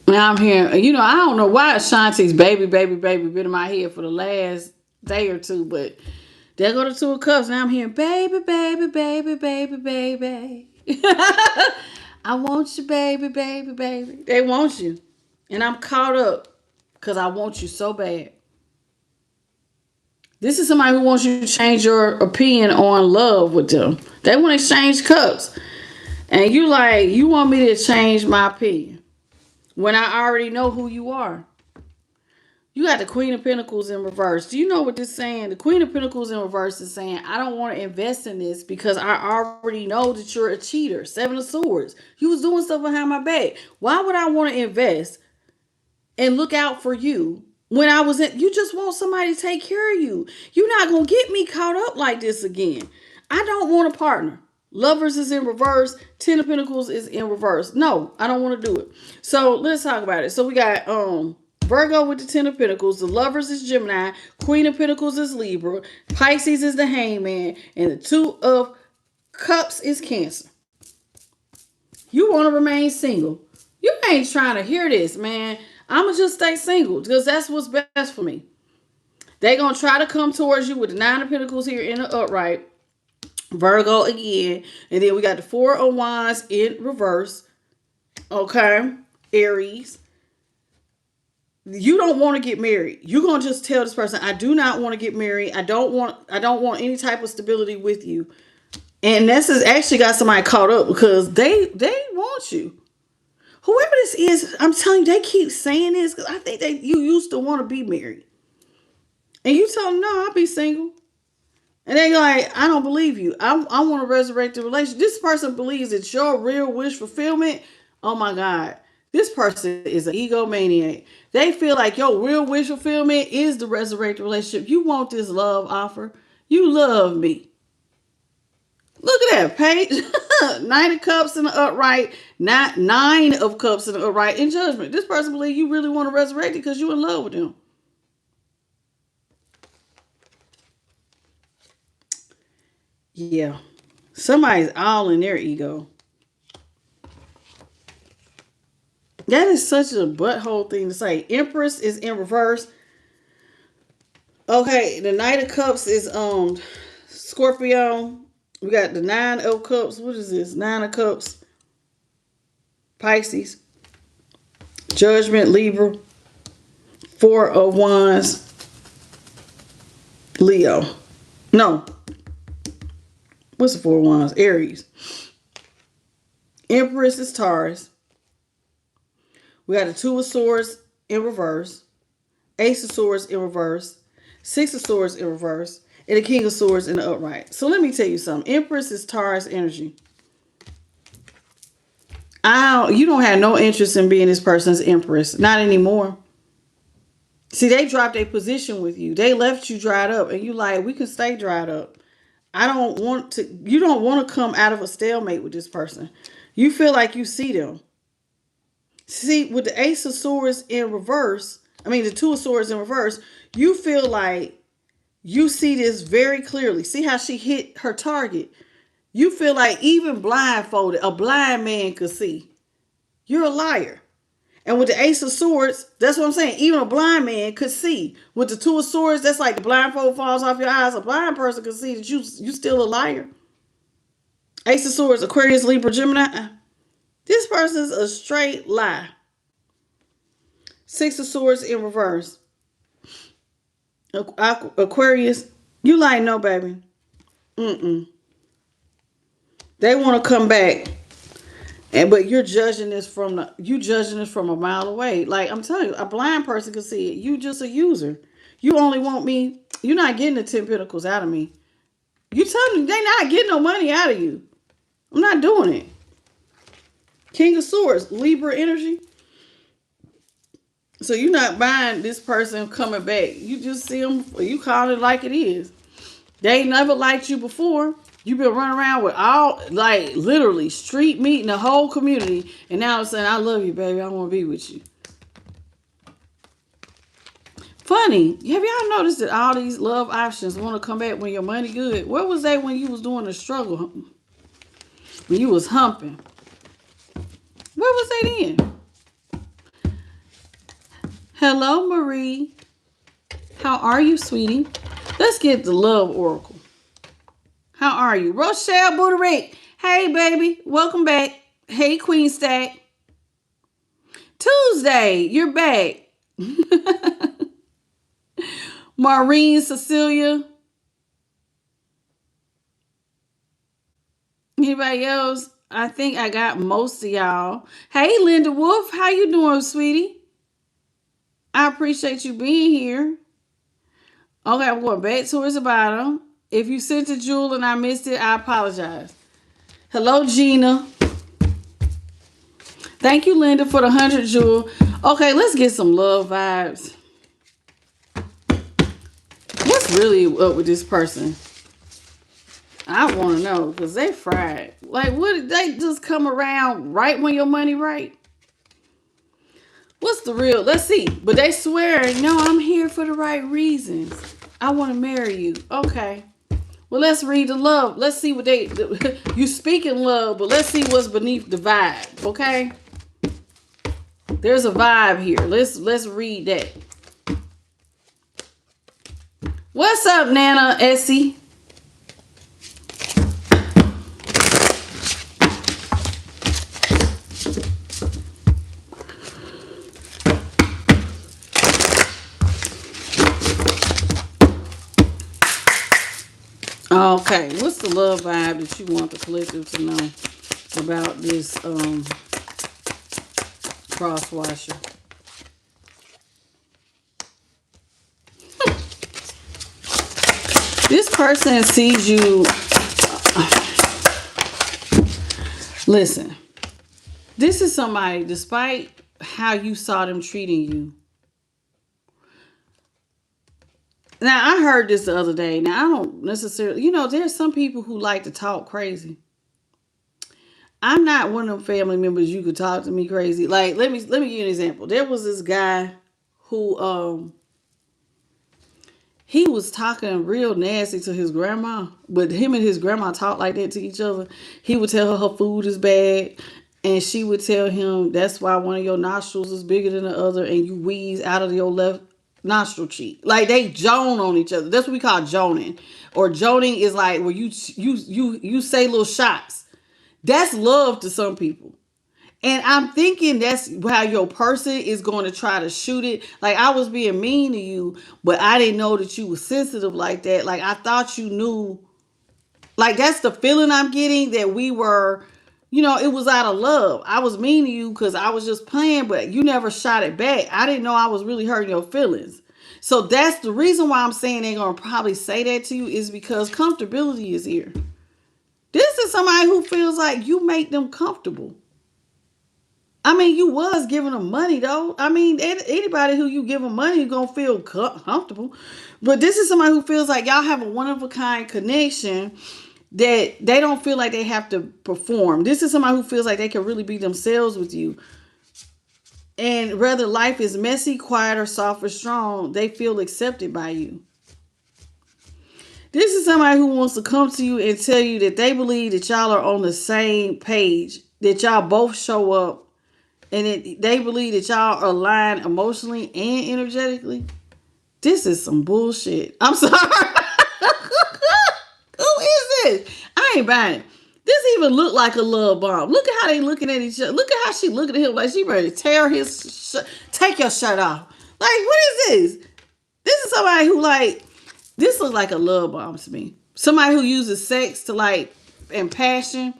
Now I'm here. You know, I don't know why Shanti's baby been in my head for the last day or two, but there go the 2 of Cups. Now I'm hearing baby. I want you, baby. They want you. And I'm caught up because I want you so bad. This is somebody who wants you to change your opinion on love with them. They want to exchange cups. And you want me to change my opinion when I already know who you are. You got the Queen of Pentacles in reverse. Do you know what this is saying? The Queen of Pentacles in reverse is saying, I don't want to invest in this because I already know that you're a cheater. 7 of Swords. You was doing stuff behind my back. Why would I want to invest and look out for you when I was you just want somebody to take care of you? You're not going to get me caught up like this again. I don't want a partner. Lovers is in reverse. 10 of Pentacles is in reverse. No, I don't want to do it. So let's talk about it. So we got Virgo with the 10 of Pentacles. The Lovers is Gemini. Queen of Pentacles is Libra. Pisces is the Hangman. And the 2 of Cups is Cancer. You want to remain single. You ain't trying to hear this, man. I'm going to just stay single because that's what's best for me. They're going to try to come towards you with the 9 of Pentacles here in the upright. Virgo again. And then we got the 4 of Wands in reverse. Okay. Aries. You don't want to get married. You're going to just tell this person, I do not want to get married. I don't want any type of stability with you. And this has actually got somebody caught up because they want you. Whoever this is, I'm telling you, they keep saying this because I think you used to want to be married. And you tell them, no, I'll be single. And they like, I don't believe you. I want to resurrect the relationship. This person believes it's your real wish fulfillment. Oh my God. This person is an egomaniac. They feel like your real wish fulfillment is the resurrected relationship. You want this love offer. You love me. Look at that page. 9 of Cups in the upright. 9 of Cups in the upright in Judgment. This person believes you really want to resurrect it because you're in love with them. Yeah. Somebody's all in their ego. That is such a butthole thing to say. Empress is in reverse. Okay, the Knight of Cups is Scorpio. We got the 9 of Cups. What is this? 9 of Cups. Pisces. Judgment, Libra. 4 of Wands. Leo. No. What's the 4 of Wands? Aries. Empress is Taurus. We got the 2 of Swords in reverse. Ace of Swords in reverse. 6 of Swords in reverse. And the King of Swords in the upright. So let me tell you something. Empress is Taurus energy. You don't have no interest in being this person's Empress. Not anymore. See, they dropped a position with you. They left you dried up. And you like, we can stay dried up. You don't want to come out of a stalemate with this person. You feel like you see them. See, with the Ace of Swords in reverse, the 2 of Swords in reverse, you feel like you see this very clearly. See how she hit her target. You feel like even blindfolded, a blind man could see. You're a liar. And with the Ace of Swords, that's what I'm saying. Even a blind man could see. With the Two of Swords, that's like the blindfold falls off your eyes. A blind person could see that you still a liar. Ace of Swords, Aquarius, Libra, Gemini. This person's a straight lie. Six of Swords in reverse. Aquarius, you like, no, baby. They want to come back. But you're judging this from a mile away. Like I'm telling you, a blind person can see it. You just a user. You only want me. You're not getting the 10 Pentacles out of me. You telling me they not getting no money out of you. I'm not doing it. King of Swords, Libra energy. So you're not buying this person coming back. You just see them. You call it like it is. They ain't never liked you before. You've been running around with all, like, literally street meeting the whole community. And now I'm saying, I love you, baby. I want to be with you. Funny. Have y'all noticed that all these love options want to come back when your money good? Where was they when you was doing the struggle? When you was humping? Where was they then? Hello, Marie. How are you, sweetie? Let's get the love oracle. How are you? Rochelle Butterick. Hey, baby. Welcome back. Hey, Queen Stack. Tuesday, you're back. Maureen, Cecilia. Anybody else? I think I got most of y'all. Hey, Linda Wolf. How you doing, sweetie? I appreciate you being here. Okay, I'm going back towards the bottom. If you sent a Jewel and I missed it, I apologize. Hello, Gina. Thank you, Linda, for the 100 Jewel. Okay, let's get some love vibes. What's really up with this person? I want to know, because they fried. Like, what did they just come around right when your money right? What's the real? Let's see. But they swear, no, I'm here for the right reasons. I want to marry you. Okay. Well, let's read the love. Let's see what they... You speak in love, but let's see what's beneath the vibe. Okay? There's a vibe here. Let's read that. What's up, Nana Essie? Okay, what's the love vibe that you want the collective to know about this cross washer? This person sees you. Listen, this is somebody, despite how you saw them treating you. Now, I heard this the other day. Now, I don't necessarily, there's some people who like to talk crazy. I'm not one of them family members you could talk to me crazy. Like, let me give you an example. There was this guy who, he was talking real nasty to his grandma, but him and his grandma talked like that to each other. He would tell her food is bad, and she would tell him that's why one of your nostrils is bigger than the other, and you wheeze out of your left nostril cheek. Like, they joan on each other. That's what we call joning. Or joning is like where you say little shots. That's love to some people. And I'm thinking that's how your person is going to try to shoot it. Like, I was being mean to you, but I didn't know that you were sensitive like that. Like, I thought you knew. Like, that's the feeling I'm getting, that we were, it was out of love. I was mean to you because I was just playing, but you never shot it back. I didn't know I was really hurting your feelings. So that's the reason why I'm saying they're going to probably say that to you, is because comfortability is here. This is somebody who feels like you make them comfortable. I mean, you was giving them money, though. I mean, anybody who you give them money is going to feel comfortable. But this is somebody who feels like y'all have a one-of-a-kind connection that they don't feel like they have to perform. This is somebody who feels like they can really be themselves with you. And whether life is messy, quiet, or soft or strong, they feel accepted by you. This is somebody who wants to come to you and tell you that they believe that y'all are on the same page, that y'all both show up, and that they believe that y'all are aligned emotionally and energetically. This is some bullshit. I'm sorry. Who is this? I ain't buying it. This even look like a love bomb. Look at how they looking at each other. Look at how she looking at him like she ready to tear his take your shirt off. Like, what is this? This is somebody who like, this looks like a love bomb to me. Somebody who uses sex to like, and passion.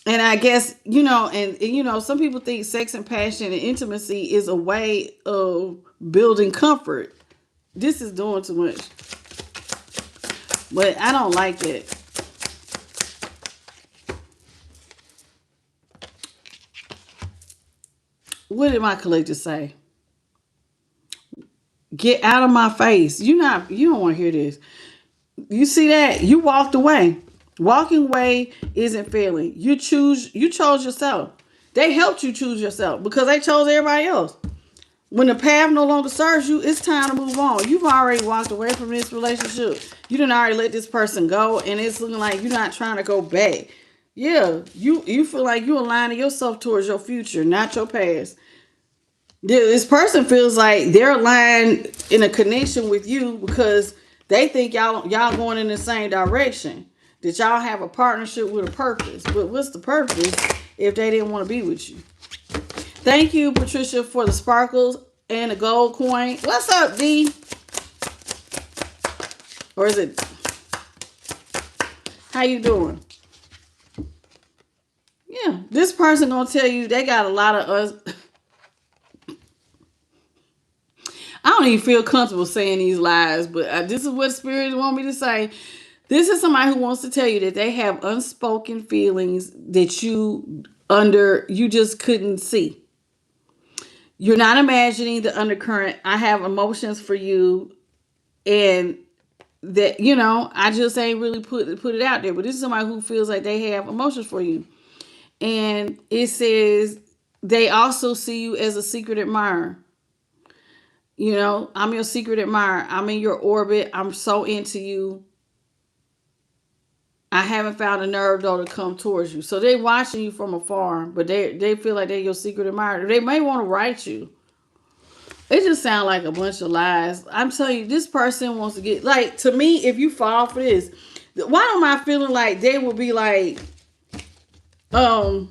And I guess, and some people think sex and passion and intimacy is a way of building comfort. This is doing too much. But I don't like that. What did my collector say? Get out of my face. You don't want to hear this. You see that? You walked away. Walking away isn't failing. You chose yourself. They helped you choose yourself because they chose everybody else. When the path no longer serves you, it's time to move on. You've already walked away from this relationship. You didn't already let this person go, and it's looking like you're not trying to go back. Yeah, you feel like you're aligning yourself towards your future, not your past. This person feels like they're aligned in a connection with you because they think y'all going in the same direction. That y'all have a partnership with a purpose. But what's the purpose if they didn't want to be with you? Thank you, Patricia, for the sparkles and the gold coin. What's up, D? Or is it? How you doing? Yeah, this person gonna tell you they got a lot of us. I don't even feel comfortable saying these lies, but this is what Spirit want me to say. This is somebody who wants to tell you that they have unspoken feelings that you just couldn't see. You're not imagining the undercurrent. I have emotions for you, and that I just ain't really put it out there. But this is somebody who feels like they have emotions for you, and it says they also see you as a secret admirer. I'm your secret admirer. I'm in your orbit. I'm so into you. I haven't found a nerve though to come towards you. So they're watching you from afar, but they feel like they're your secret admirer. They may want to write you. It just sounds like a bunch of lies. I'm telling you, this person wants to get, like, to me, if you fall for this, why am I feeling like they will be like, the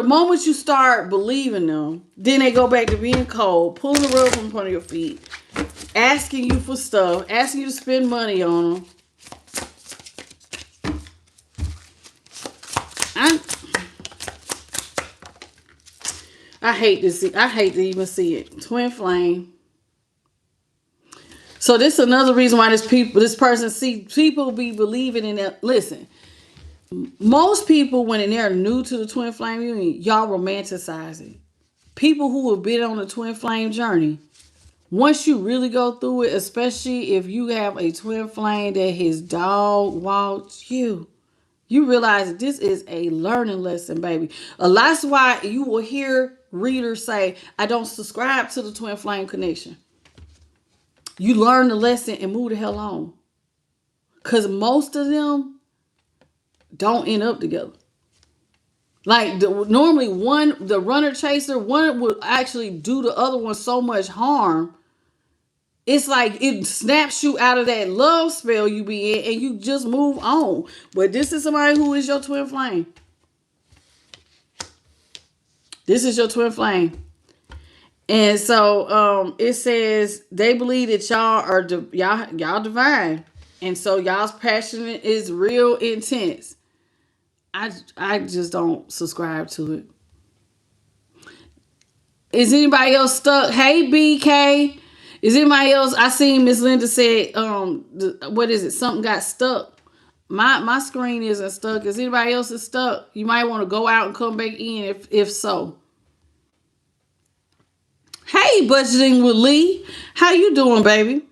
moment you start believing them, then they go back to being cold, pulling the rug from under your feet, asking you for stuff, asking you to spend money on them. I hate to even see it. Twin flame. So this is another reason why this person see people be believing in it. Listen, most people when they're new to the twin flame union, y'all romanticize it. People who have been on the twin flame journey, once you really go through it, especially if you have a twin flame that his dog walked you, you realize that this is a learning lesson, baby. That's why you will hear readers say, I don't subscribe to the twin flame connection. You learn the lesson and move the hell on. Because most of them don't end up together. Like normally the runner chaser, one would actually do the other one so much harm. It's like it snaps you out of that love spell you be in and you just move on. But this is somebody who is your twin flame. This is your twin flame. And so it says they believe that y'all are y'all divine. And so y'all's passion is real intense. I just don't subscribe to it. Is anybody else stuck? Hey, BK. Is anybody else? I seen Miss Linda said, what is it? Something got stuck. My screen isn't stuck. Is anybody else is stuck? You might want to go out and come back in if so. Hey, Budgeting with Lee. How you doing, baby?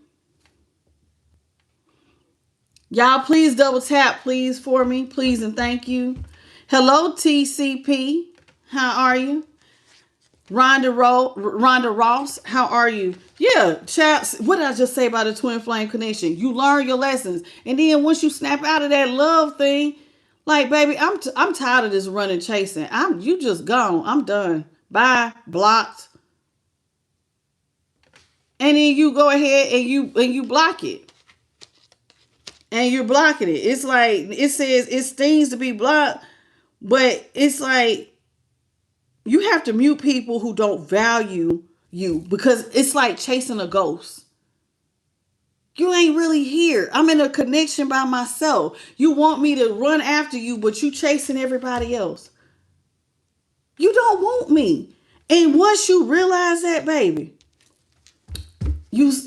Y'all, please double tap, please, for me. Please and thank you. Hello, TCP. How are you? Rhonda Ross, how are you? Yeah, child. What did I just say about a twin flame connection? You learn your lessons, and then once you snap out of that love thing, like baby, I'm tired of this running chasing. You just gone. I'm done. Bye. Blocked. And then you go ahead and you block it, and you're blocking it. It's like it says it stings to be blocked, but it's like you have to mute people who don't value you because it's like chasing a ghost. You ain't really here. I'm in a connection by myself. You want me to run after you, but you chasing everybody else. You don't want me. And once you realize that, baby,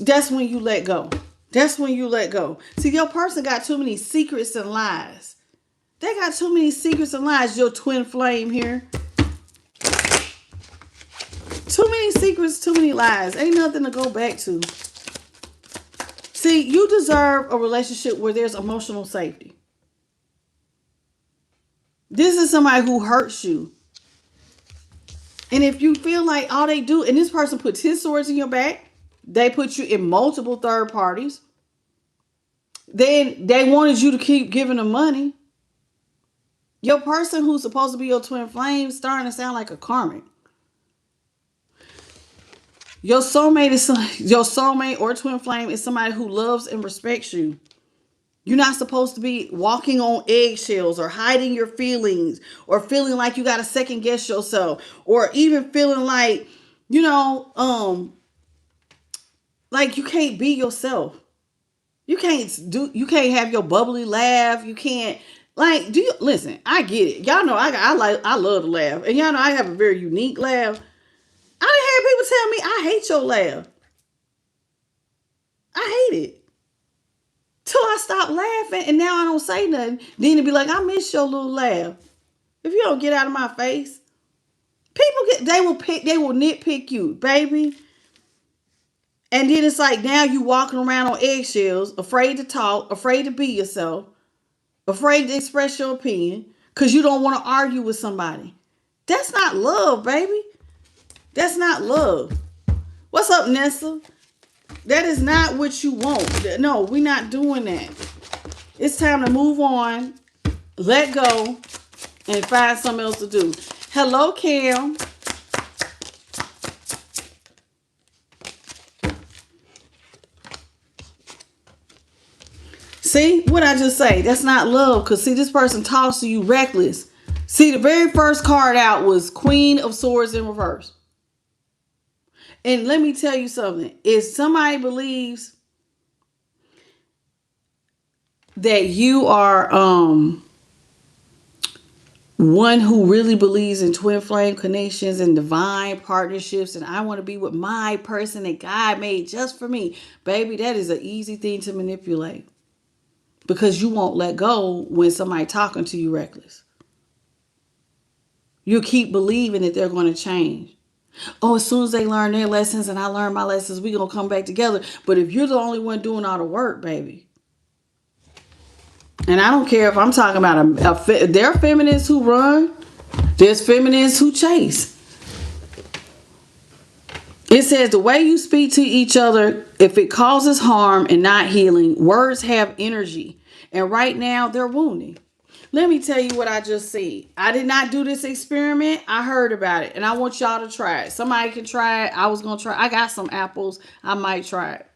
that's when you let go. That's when you let go. See, your person got too many secrets and lies. They got too many secrets and lies, your twin flame here. Too many secrets, too many lies. Ain't nothing to go back to. See, you deserve a relationship where there's emotional safety. This is somebody who hurts you. And if you feel like all they do, and this person puts his swords in your back, they put you in multiple third parties, then they wanted you to keep giving them money. Your person who's supposed to be your twin flame is starting to sound like a karmic. Your soulmate or twin flame is somebody who loves and respects you. You're not supposed to be walking on eggshells or hiding your feelings or feeling like you got to second guess yourself or even feeling like, like you can't be yourself. You can't have your bubbly laugh. You can't listen, I get it. Y'all know I love to laugh. And y'all know I have a very unique laugh. I done had people tell me I hate your laugh. I hate it. Till I stop laughing and now I don't say nothing. Then it'd be like, I miss your little laugh. If you don't get out of my face, they will nitpick you, baby. And then it's like now you walking around on eggshells, afraid to talk, afraid to be yourself, afraid to express your opinion, because you don't want to argue with somebody. That's not love, baby. That's not love. What's up, Nessa? That is not what you want. No, we're not doing that. It's time to move on, let go, and find something else to do. Hello, Cam. See what I just say? That's not love. Because see, this person talks to you reckless. See, the very first card out was Queen of Swords in reverse. And let me tell you something. If somebody believes that you are one who really believes in twin flame connections and divine partnerships, and I want to be with my person that God made just for me, baby, that is an easy thing to manipulate. Because you won't let go when somebody talking to you reckless. You keep believing that they're going to change. Oh, as soon as they learn their lessons and I learn my lessons, we're going to come back together. But if you're the only one doing all the work, baby. And I don't care if I'm talking about there are feminists who run. There's feminists who chase. It says the way you speak to each other, if it causes harm and not healing, words have energy. And right now they're wounding. Let me tell you what I just see. I did not do this experiment. I heard about it. And I want y'all to try it. Somebody can try it. I was going to try. I got some apples. I might try it.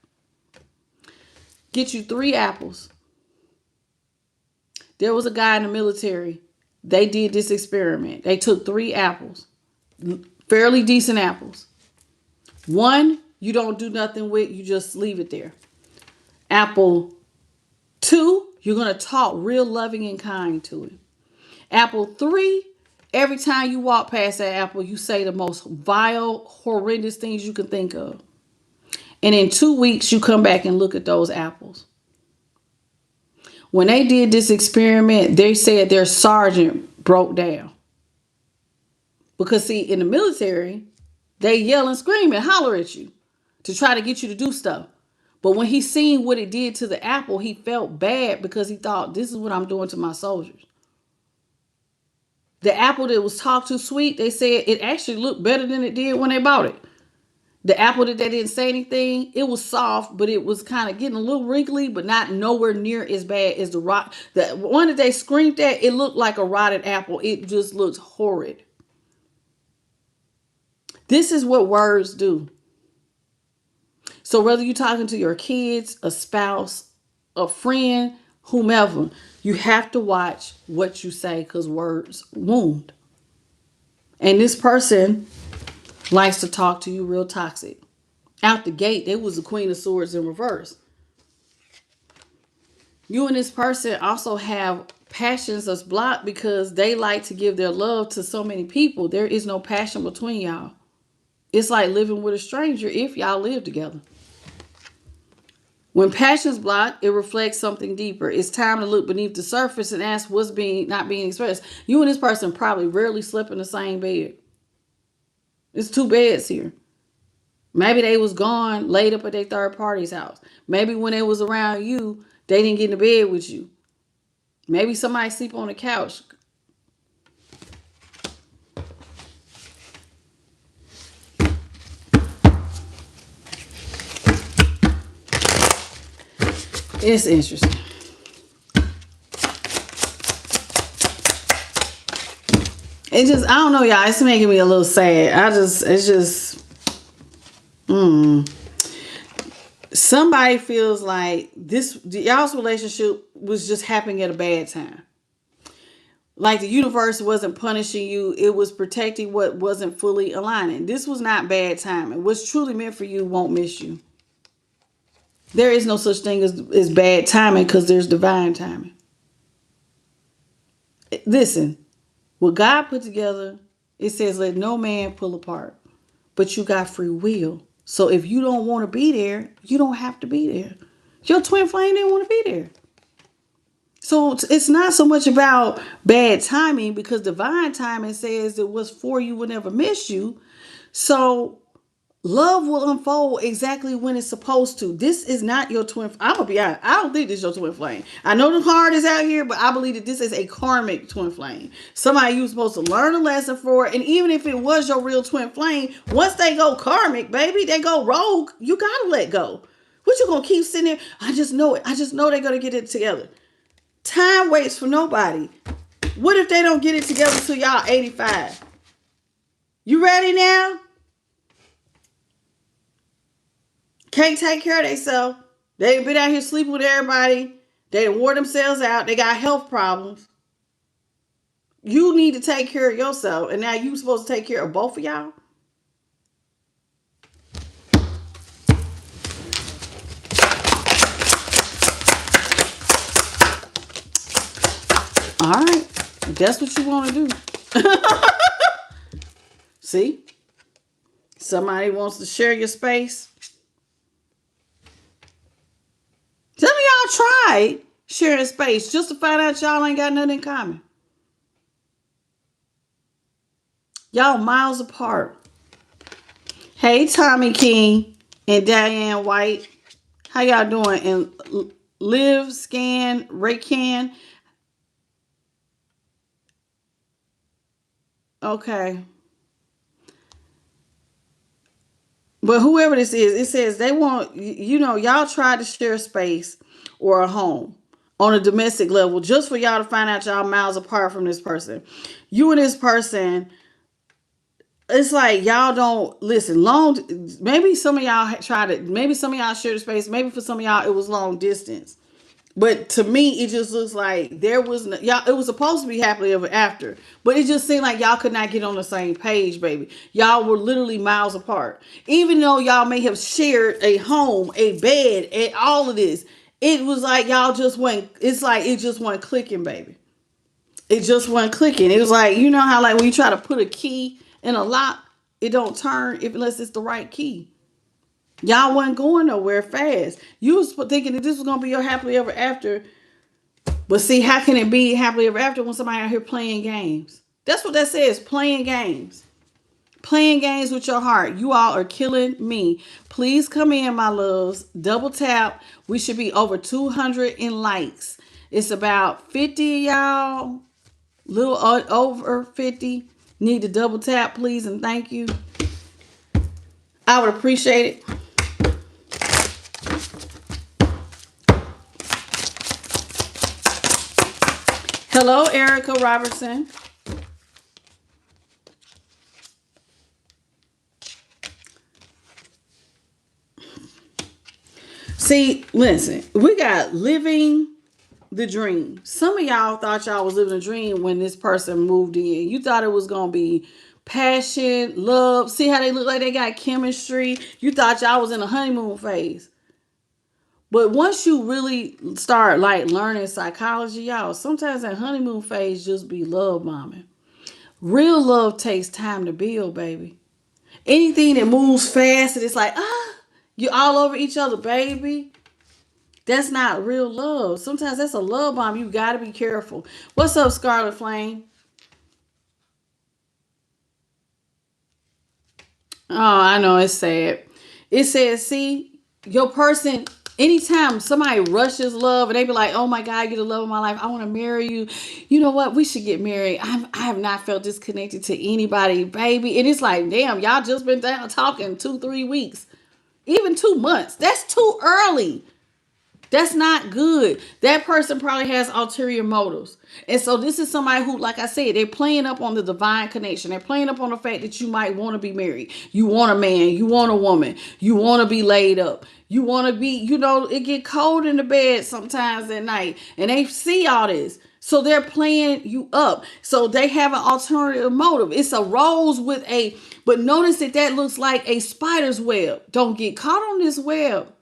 Get you 3 apples. There was a guy in the military. They did this experiment. They took 3 apples. Fairly decent apples. 1, you don't do nothing with. You just leave it there. Apple 2, you're going to talk real loving and kind to it. Apple 3, every time you walk past that apple, you say the most vile, horrendous things you can think of. And in 2 weeks, you come back and look at those apples. When they did this experiment, they said their sergeant broke down. Because see, in the military, they yell and scream and holler at you to try to get you to do stuff. But when he seen what it did to the apple, he felt bad because he thought, this is what I'm doing to my soldiers. The apple that was talked too sweet, they said it actually looked better than it did when they bought it. The apple that they didn't say anything, it was soft, but it was kind of getting a little wrinkly, but not nowhere near as bad as the rot. The one that they screamed at, it looked like a rotted apple. It just looks horrid. This is what words do. So whether you're talking to your kids, a spouse, a friend, whomever, you have to watch what you say because words wound. And this person likes to talk to you real toxic. Out the gate, there was the Queen of Swords in reverse. You and this person also have passions that's blocked because they like to give their love to so many people. There is no passion between y'all. It's like living with a stranger if y'all live together. When passion's blocked, it reflects something deeper. It's time to look beneath the surface and ask what's not being expressed. You and this person probably rarely slept in the same bed. It's 2 beds here. Maybe they was gone, laid up at their third party's house. Maybe when they was around you, they didn't get in the bed with you. Maybe somebody sleep on the couch. It's interesting. It just, I don't know, y'all. It's making me a little sad. It's just, somebody feels like y'all's relationship was just happening at a bad time. Like the universe wasn't punishing you. It was protecting what wasn't fully aligning. This was not bad timing. What's truly meant for you won't miss you. There is no such thing as bad timing because there's divine timing. Listen, what God put together, it says, let no man pull apart. But you got free will. So if you don't want to be there, you don't have to be there. Your twin flame didn't want to be there. So it's not so much about bad timing because divine timing says it was for you will never miss you. So love will unfold exactly when it's supposed to. This is not your twin. I'm going to be honest. I don't think this is your twin flame. I know the card is out here, but I believe that this is a karmic twin flame. Somebody you're supposed to learn a lesson for. And even if it was your real twin flame, once they go karmic, baby, they go rogue, you got to let go. What you going to keep sitting there? I just know it. I just know they're going to get it together. Time waits for nobody. What if they don't get it together till y'all 85? You ready now? Can't take care of themselves. They've been out here sleeping with everybody. They wore themselves out. They got health problems. You need to take care of yourself. And now you supposed to take care of both of y'all? All right. If that's what you want to do. See? Somebody wants to share your space. Some of y'all tried sharing space just to find out y'all ain't got nothing in common. Y'all miles apart. Hey, Tommy King and Diane White. How y'all doing? And Liv, Scan, Raycan. Okay. But whoever this is, it says they want, y'all tried to share space or a home on a domestic level just for y'all to find out y'all miles apart from this person. You and this person, it's like y'all don't listen. Maybe some of y'all tried it. Maybe some of y'all shared space. Maybe for some of y'all it was long distance. But to me, it just looks like there was y'all. It was supposed to be happily ever after, but it just seemed like y'all could not get on the same page, baby. Y'all were literally miles apart. Even though y'all may have shared a home, a bed, and all of this, it was like y'all just went. It's like it just wasn't clicking, baby. It just wasn't clicking. It was like, you know how like when you try to put a key in a lock, it don't turn unless it's the right key. Y'all wasn't going nowhere fast. You was thinking that this was going to be your happily ever after. But see, how can it be happily ever after when somebody out here playing games? That's what that says, playing games. Playing games with your heart. You all are killing me. Please come in, my loves. Double tap. We should be over 200 in likes. It's about 50 y'all. Little over 50. Need to double tap, please, and thank you. I would appreciate it. Hello, Erica Robertson. See, listen, we got living the dream. Some of y'all thought y'all was living a dream when this person moved in. You thought it was going to be passion, love. See how they look like they got chemistry? You thought y'all was in a honeymoon phase. But once you really start like learning psychology, y'all, sometimes that honeymoon phase just be love bombing. Real love takes time to build, baby. Anything that moves fast and it's like, you all over each other, baby. That's not real love. Sometimes that's a love bomb. You got to be careful. What's up, Scarlet Flame? Oh, I know. It's sad. It says, see, your person, anytime somebody rushes love and they be like, oh my God, you're the love of my life. I want to marry you. You know what? We should get married. I have not felt disconnected to anybody, baby. And it's like, damn, y'all just been down talking 2-3 weeks. Even 2 months. That's too early. That's not good. That person probably has ulterior motives. And so this is somebody who, like I said, they're playing up on the divine connection. They're playing up on the fact that you might want to be married. You want a man. You want a woman. You want to be laid up. You want to be, it get cold in the bed sometimes at night. And they see all this. So they're playing you up. So they have an alternative motive. It's a rose but notice that looks like a spider's web. Don't get caught on this web.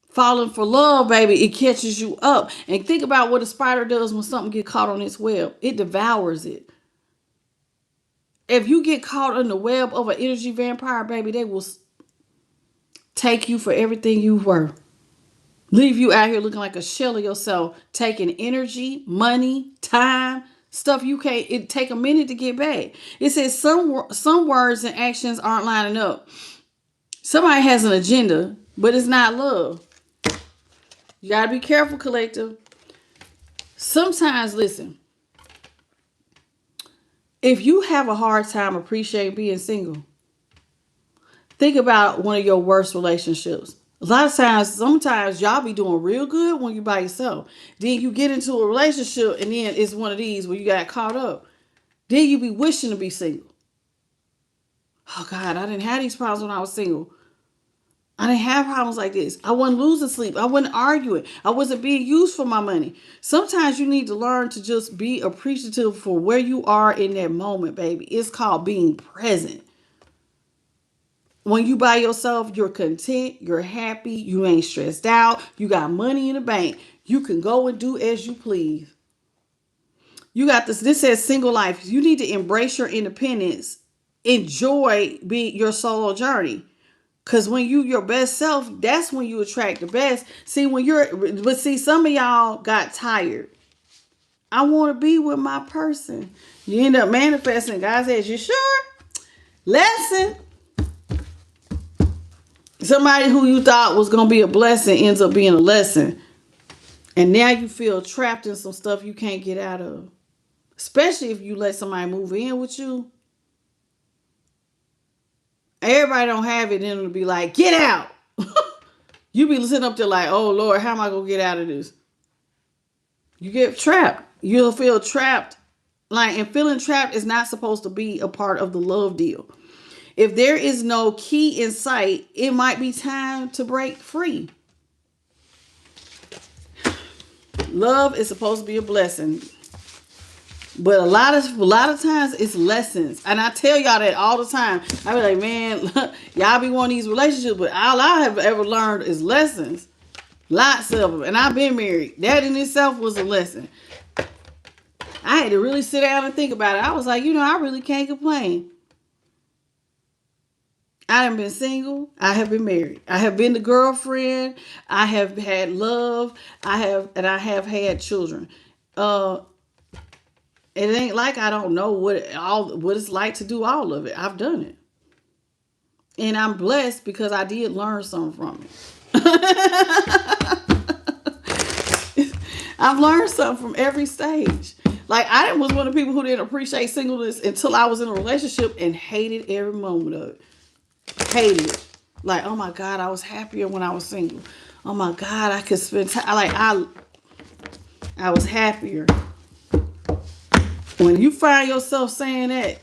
Falling for love, baby, it catches you up. And think about what a spider does when something gets caught on its web. It devours it. If you get caught in the web of an energy vampire, baby, they will take you for everything you were. Leave you out here looking like a shell of yourself, taking energy, money, time, stuff you can't. It take a minute to get back. It says some words and actions aren't lining up. Somebody has an agenda, but it's not love. You got to be careful, collective. Sometimes, listen, if you have a hard time appreciating being single, think about one of your worst relationships. A lot of times, sometimes y'all be doing real good when you by yourself. Then you get into a relationship and then it's one of these where you got caught up. Then you be wishing to be single. Oh God, I didn't have these problems when I was single. I didn't have problems like this. I wasn't losing sleep. I wasn't arguing. I wasn't being used for my money. Sometimes you need to learn to just be appreciative for where you are in that moment, baby. It's called being present. When you by yourself, you're content, you're happy, you ain't stressed out, you got money in the bank. You can go and do as you please. You got this says single life. You need to embrace your independence. Enjoy your solo journey. Because when you your best self, that's when you attract the best. See, some of y'all got tired. I want to be with my person. You end up manifesting. God says, you sure? Lesson. Somebody who you thought was going to be a blessing ends up being a lesson. And now you feel trapped in some stuff you can't get out of. Especially if you let somebody move in with you. Everybody don't have it in them to be like, get out. You be sitting up there like, oh Lord, how am I going to get out of this? You get trapped. You'll feel trapped. And feeling trapped is not supposed to be a part of the love deal. If there is no key in sight, it might be time to break free. Love is supposed to be a blessing. But a lot of times it's lessons. And I tell y'all that all the time. I be like, man, y'all be wanting these relationships, but all I have ever learned is lessons. Lots of them. And I've been married. That in itself was a lesson. I had to really sit down and think about it. I was like, I really can't complain. I have been single. I have been married. I have been the girlfriend. I have had love. I have had children. It ain't like I don't know what it's like to do all of it. I've done it. And I'm blessed because I did learn something from it. I've learned something from every stage. Like, I was one of the people who didn't appreciate singleness until I was in a relationship and hated every moment of it. Hated it. Like, oh my God, I was happier when I was single. Oh my God, I could spend time. Like, I was happier. When you find yourself saying that,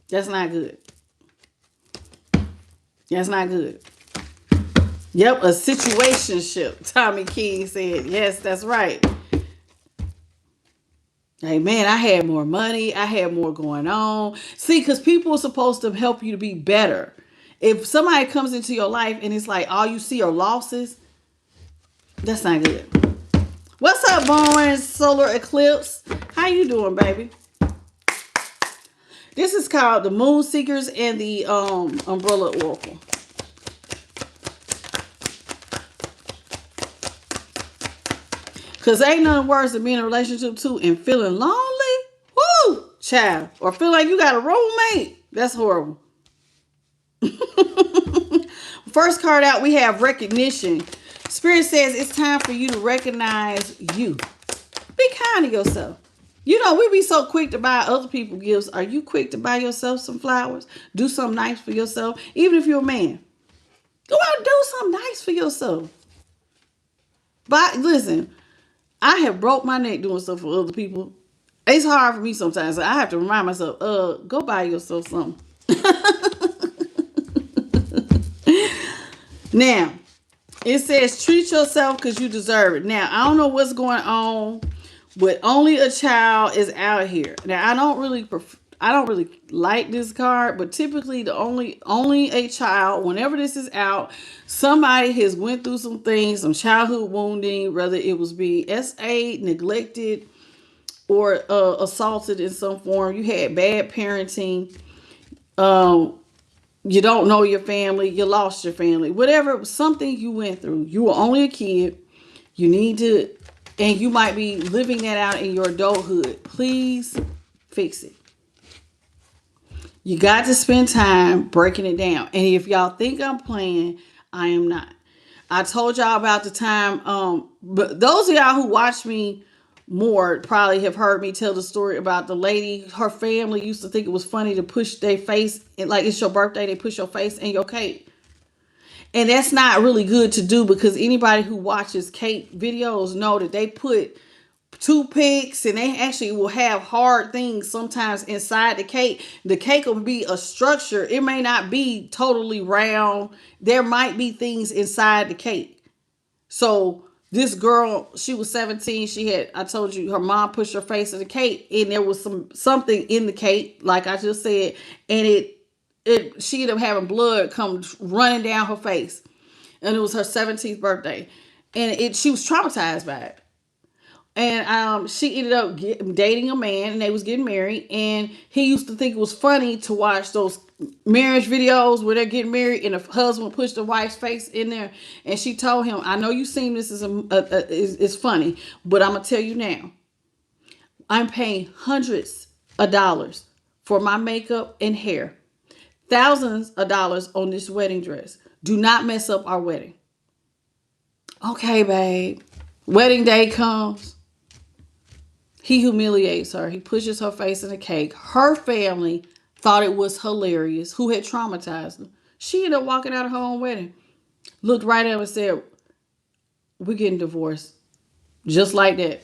that's not good. That's not good. Yep, a situationship. Tommy King said, yes, that's right. Hey, man, I had more money. I had more going on. See, because people are supposed to help you to be better. If somebody comes into your life and it's like all you see are losses, that's not good. What's up, Born Solar Eclipse? How you doing, baby? This is called the Moon Seekers and the Umbrella Oracle. Because ain't nothing worse than being in a relationship too and feeling lonely. Woo, child. Or feel like you got a roommate. That's horrible. First card out, we have recognition. Spirit says it's time for you to recognize you. Be kind to yourself. You know, we be so quick to buy other people gifts. Are you quick to buy yourself some flowers? Do something nice for yourself. Even if you're a man. Go out and do something nice for yourself. But listen, I have broke my neck doing stuff for other people. It's hard for me sometimes. So I have to remind myself, go buy yourself something. Now, it says treat yourself because you deserve it. Now, I don't know what's going on, but only a child is out here. Now, I don't really like this card, but typically the only a child, whenever this is out, somebody has went through some things, some childhood wounding, whether it was being SA, neglected, or assaulted in some form. You had bad parenting. You don't know your family. You lost your family. Whatever, something you went through. You were only a kid. You need to, and you might be living that out in your adulthood. Please fix it. You got to spend time breaking it down. And if y'all think I'm playing, I am not. I told y'all about the time, but those of y'all who watch me more probably have heard me tell the story about the lady. Her family used to think it was funny to push their face, and like it's your birthday, they push your face in your cake. And that's not really good to do, because anybody who watches cake videos know that they put toothpicks and they actually will have hard things sometimes inside the cake. The cake will be a structure. It may not be totally round. There might be things inside the cake. So this girl, she was 17. I told you, her mom pushed her face in the cake, and there was something in the cake, like I just said, and she ended up having blood come running down her face. And it was her 17th birthday. And she was traumatized by it. And she ended up dating a man, and they was getting married. And he used to think it was funny to watch those marriage videos where they're getting married and the husband pushed the wife's face in there. And she told him, I know you seen this is funny, but I'm going to tell you now. I'm paying hundreds of dollars for my makeup and hair. Thousands of dollars on this wedding dress. Do not mess up our wedding. Okay, babe. Wedding day comes. He humiliates her. He pushes her face in a cake. Her family thought it was hilarious. Who had traumatized them. She ended up walking out of her own wedding. Looked right at him and said, we're getting divorced. Just like that.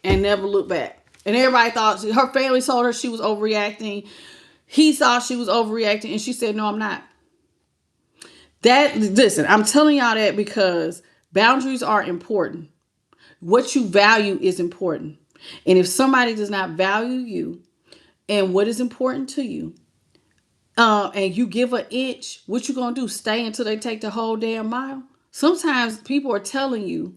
And never looked back. And everybody thought, her family told her she was overreacting. He thought she was overreacting. And she said, no, I'm not. Listen, I'm telling y'all that because boundaries are important. What you value is important. And if somebody does not value you and what is important to you, and you give an inch, what you gonna do? Stay until they take the whole damn mile? Sometimes people are telling you.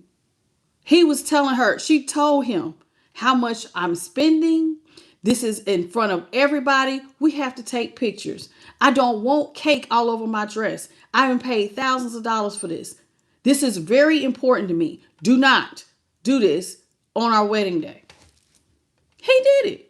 He was telling her, she told him how much I'm spending. This is in front of everybody. We have to take pictures. I don't want cake all over my dress. I haven't paid thousands of dollars for this. This is very important to me. Do not do this on our wedding day. He did it.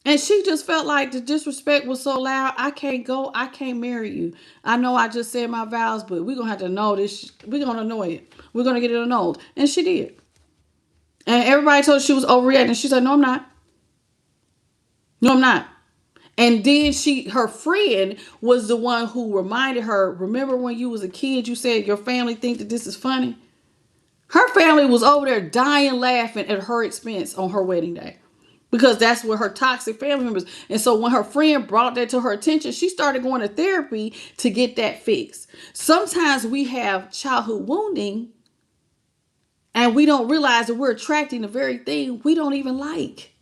And she just felt like the disrespect was so loud. I can't go. I can't marry you. I know I just said my vows, but we're going to have to know this. We're going to know it. We're going to get it annulled. And she did. And everybody told her she was overreacting. She said, no, I'm not. No, I'm not. And then her friend was the one who reminded her, remember when you was a kid, you said your family think that this is funny? Her family was over there dying laughing at her expense on her wedding day. Because that's what her toxic family members. And so when her friend brought that to her attention, she started going to therapy to get that fixed. Sometimes we have childhood wounding and we don't realize that we're attracting the very thing we don't even like.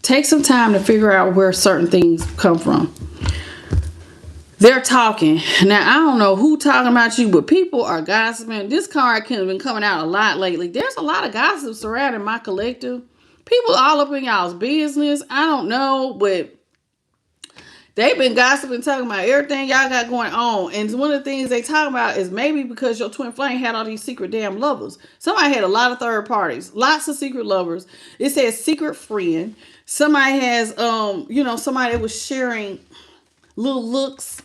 Take some time to figure out where certain things come from. They're talking. Now, I don't know who talking about you, but people are gossiping. This card has been coming out a lot lately. There's a lot of gossip surrounding my collective. People all up in y'all's business. I don't know, but they've been gossiping, talking about everything y'all got going on. And one of the things they talk about is maybe because your twin flame had all these secret damn lovers. Somebody had a lot of third parties, lots of secret lovers. It says secret friend. Somebody has, somebody that was sharing little looks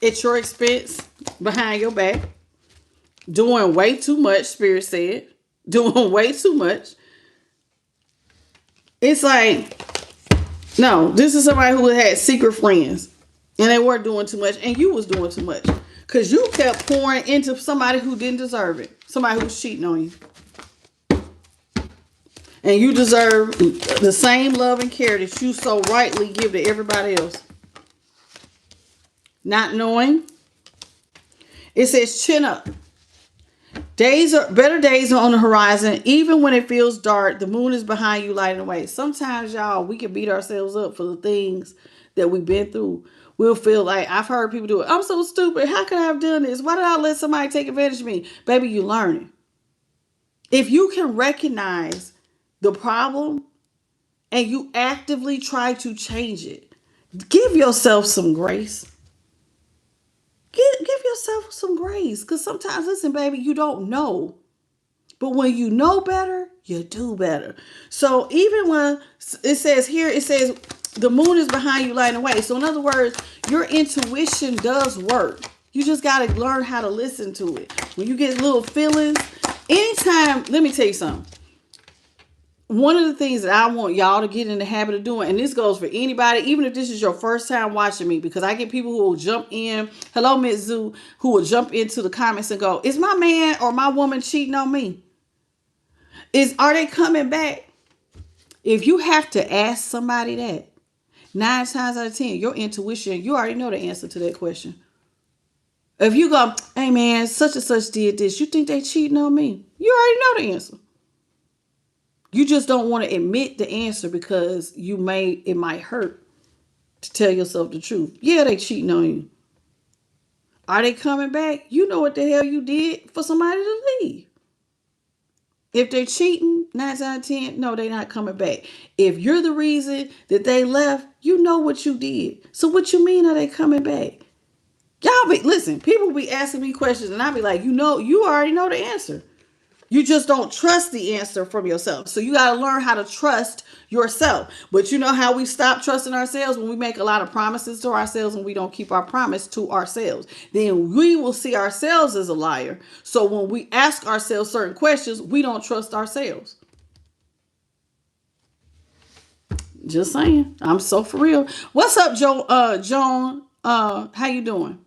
at your expense behind your back. Doing way too much, Spirit said. Doing way too much. It's like, no, this is somebody who had secret friends. And they were doing too much. And you was doing too much. Because you kept pouring into somebody who didn't deserve it. Somebody who was cheating on you. And you deserve the same love and care that you so rightly give to everybody else. Not knowing. It says chin up. Better days are on the horizon. Even when it feels dark, the moon is behind you lighting the way. Sometimes, y'all, we can beat ourselves up for the things that we've been through. We'll feel like, I've heard people do it. I'm so stupid. How could I have done this? Why did I let somebody take advantage of me? Baby, you learning. If you can recognize the problem and you actively try to change it, give yourself some grace. Give yourself some grace. Because sometimes, listen, baby, you don't know. But when you know better, you do better. So even when it says here, it says the moon is behind you lighting away. So in other words, your intuition does work. You just got to learn how to listen to it. When you get little feelings, anytime, let me tell you something. One of the things that I want y'all to get in the habit of doing, and this goes for anybody, even if this is your first time watching me, because I get people who will jump in, hello, Miss Zoo, who will jump into the comments and go, is my man or my woman cheating on me? Are they coming back? If you have to ask somebody that, 9 times out of 10, your intuition, you already know the answer to that question. If you go, hey man, such and such did this, you think they cheating on me? You already know the answer. You just don't want to admit the answer because it might hurt to tell yourself the truth. Yeah, they cheating on you. Are they coming back? You know what the hell you did for somebody to leave. If they're cheating, 9 out of 10, no, they're not coming back. If you're the reason that they left, you know what you did. So what you mean are they coming back? Listen, people be asking me questions and I be like, you already know the answer. You just don't trust the answer from yourself. So you got to learn how to trust yourself. But you know how we stop trusting ourselves? When we make a lot of promises to ourselves and we don't keep our promise to ourselves. Then we will see ourselves as a liar. So when we ask ourselves certain questions, we don't trust ourselves. Just saying. I'm so for real. What's up, Joan? How you doing?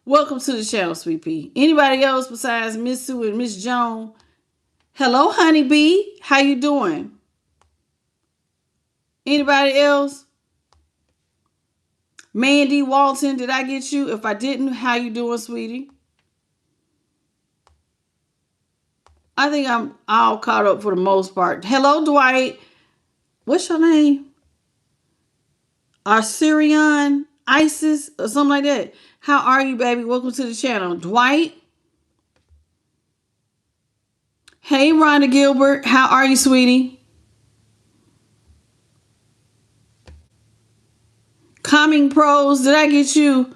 Welcome to the channel, Sweet Pea. Anybody else besides Miss Sue and Miss Joan? Hello, Honeybee. How you doing? Anybody else? Mandy Walton, did I get you? If I didn't, how you doing, sweetie? I think I'm all caught up for the most part. Hello, Dwight. What's your name? Arsyrian Isis or something like that. How are you, baby? Welcome to the channel. Dwight. Hey, Rhonda Gilbert. How are you, sweetie? Calming Pros. Did I get you?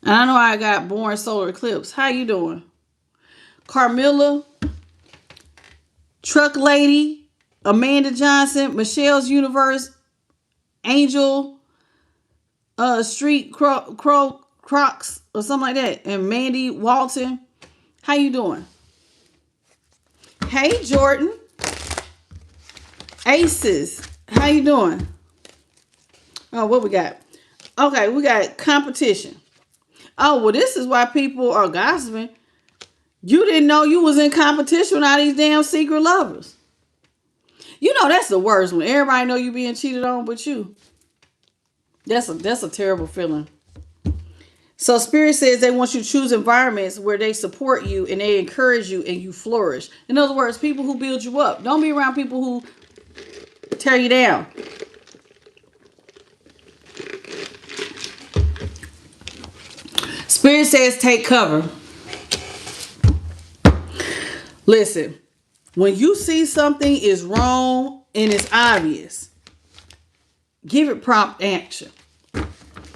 And I know I got Born Solar Eclipse. How you doing? Carmilla. Truck Lady. Amanda Johnson. Michelle's Universe. Angel. Street Crocs or something like that. And Mandy Walton. How you doing? Hey, Jordan. Aces. How you doing? Oh, what we got? Okay, we got competition. Oh, well, this is why people are gossiping. You didn't know you was in competition with all these damn secret lovers. You know that's the worst when everybody know you being cheated on but you. That's a terrible feeling. So Spirit says they want you to choose environments where they support you and they encourage you and you flourish. In other words, people who build you up. Don't be around people who tear you down. Spirit says take cover. Listen, when you see something is wrong and it's obvious, give it prompt action.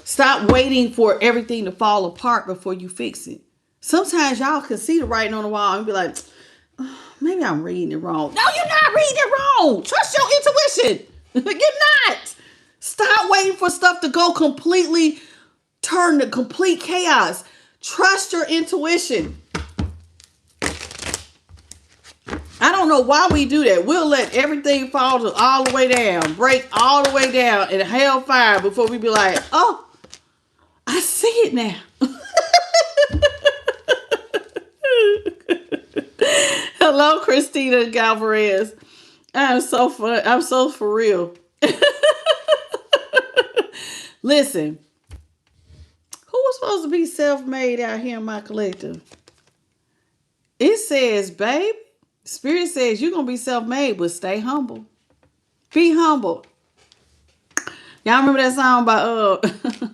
Stop waiting for everything to fall apart before you fix it. Sometimes y'all can see the writing on the wall and be like, oh, maybe I'm reading it wrong. No, you're not reading it wrong. Trust your intuition. You're not. Stop waiting for stuff to go completely, turn to complete chaos. Trust your intuition. I don't know why we do that. We'll let everything fall all the way down, break all the way down, and hellfire before we be like, oh, I see it now. Hello, Christina Galvarez. I'm so fun. I'm so for real. Listen, who was supposed to be self-made out here in my collective? It says, babe, Spirit says you're going to be self-made, but stay humble. Be humble. Y'all remember that song by,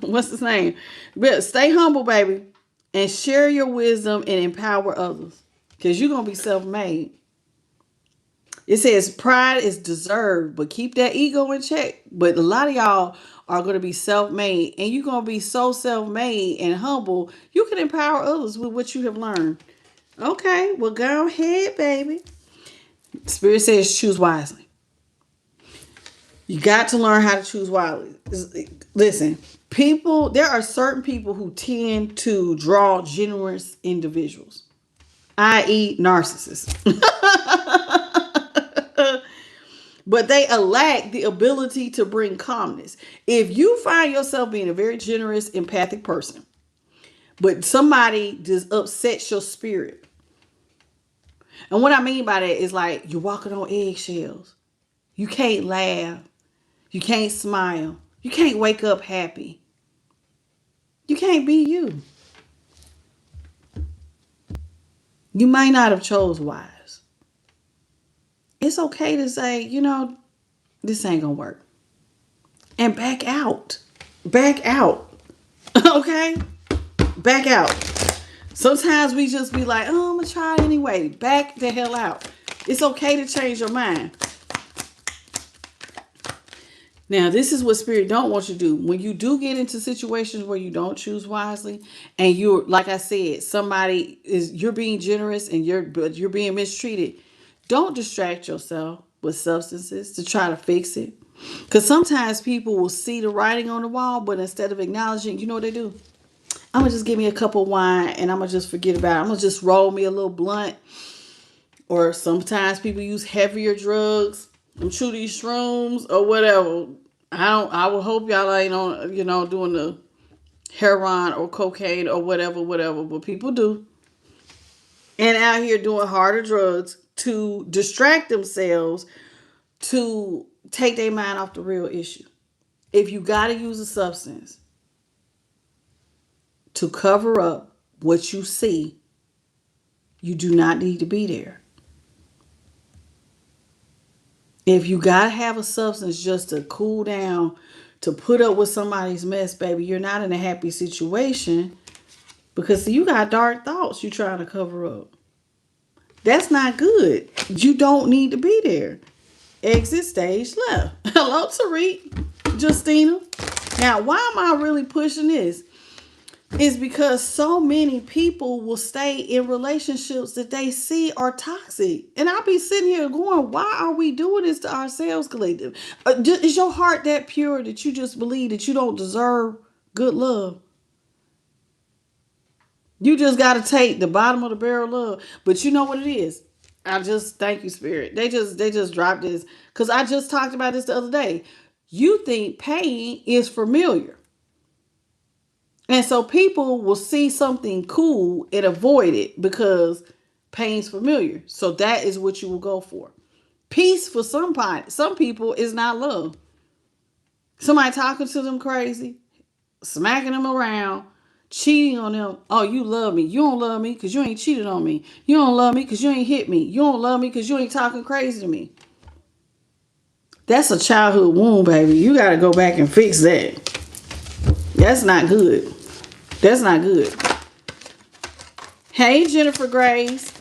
what's his name? But stay humble, baby, and share your wisdom and empower others because you're going to be self-made. It says pride is deserved, but keep that ego in check. But a lot of y'all are going to be self-made, and you're going to be so self-made and humble, you can empower others with what you have learned. Okay, well, go ahead, baby. Spirit says choose wisely. You got to learn how to choose wisely. Listen, there are certain people who tend to draw generous individuals, i.e. narcissists. But they lack the ability to bring calmness. If you find yourself being a very generous, empathic person, but somebody just upsets your spirit. And what I mean by that is like you're walking on eggshells. You can't laugh. You can't smile. You can't wake up happy. You can't be you. You might not have chose wise. It's okay to say, this ain't gonna work. And back out. Back out. Okay? Back out. Sometimes we just be like, oh, I'm gonna try it anyway. Back the hell out. It's okay to change your mind. Now, this is what Spirit don't want you to do. When you do get into situations where you don't choose wisely, and you're, like I said, you're being generous and you're being mistreated, don't distract yourself with substances to try to fix it. Because sometimes people will see the writing on the wall, but instead of acknowledging, you know what they do? I'm going to just give me a cup of wine and I'm going to just forget about it. I'm going to just roll me a little blunt. Or sometimes people use heavier drugs. Chew these shrooms or whatever. I would hope y'all ain't on, doing the heroin or cocaine or whatever, but people do. And out here doing harder drugs to distract themselves, to take their mind off the real issue. If you got to use a substance to cover up what you see, you do not need to be there. If you got to have a substance just to cool down, to put up with somebody's mess, baby, you're not in a happy situation because you got dark thoughts you're trying to cover up. That's not good. You don't need to be there. Exit stage left. Hello, Tariq, Justina. Now, why am I really pushing this? Is because so many people will stay in relationships that they see are toxic. And I'll be sitting here going, why are we doing this to ourselves, collective? Is your heart that pure that you just believe that you don't deserve good love? You just got to take the bottom of the barrel love. But you know what it is? I just thank you, Spirit. They just dropped this because I just talked about this the other day. You think pain is familiar. And so people will see something cool and avoid it because pain's familiar. So that is what you will go for. Peace for some people is not love. Somebody talking to them crazy, smacking them around, cheating on them. Oh, you love me. You don't love me because you ain't cheated on me. You don't love me because you ain't hit me. You don't love me because you ain't talking crazy to me. That's a childhood wound, baby. You got to go back and fix that. That's not good. That's not good. Hey, Jennifer Grace.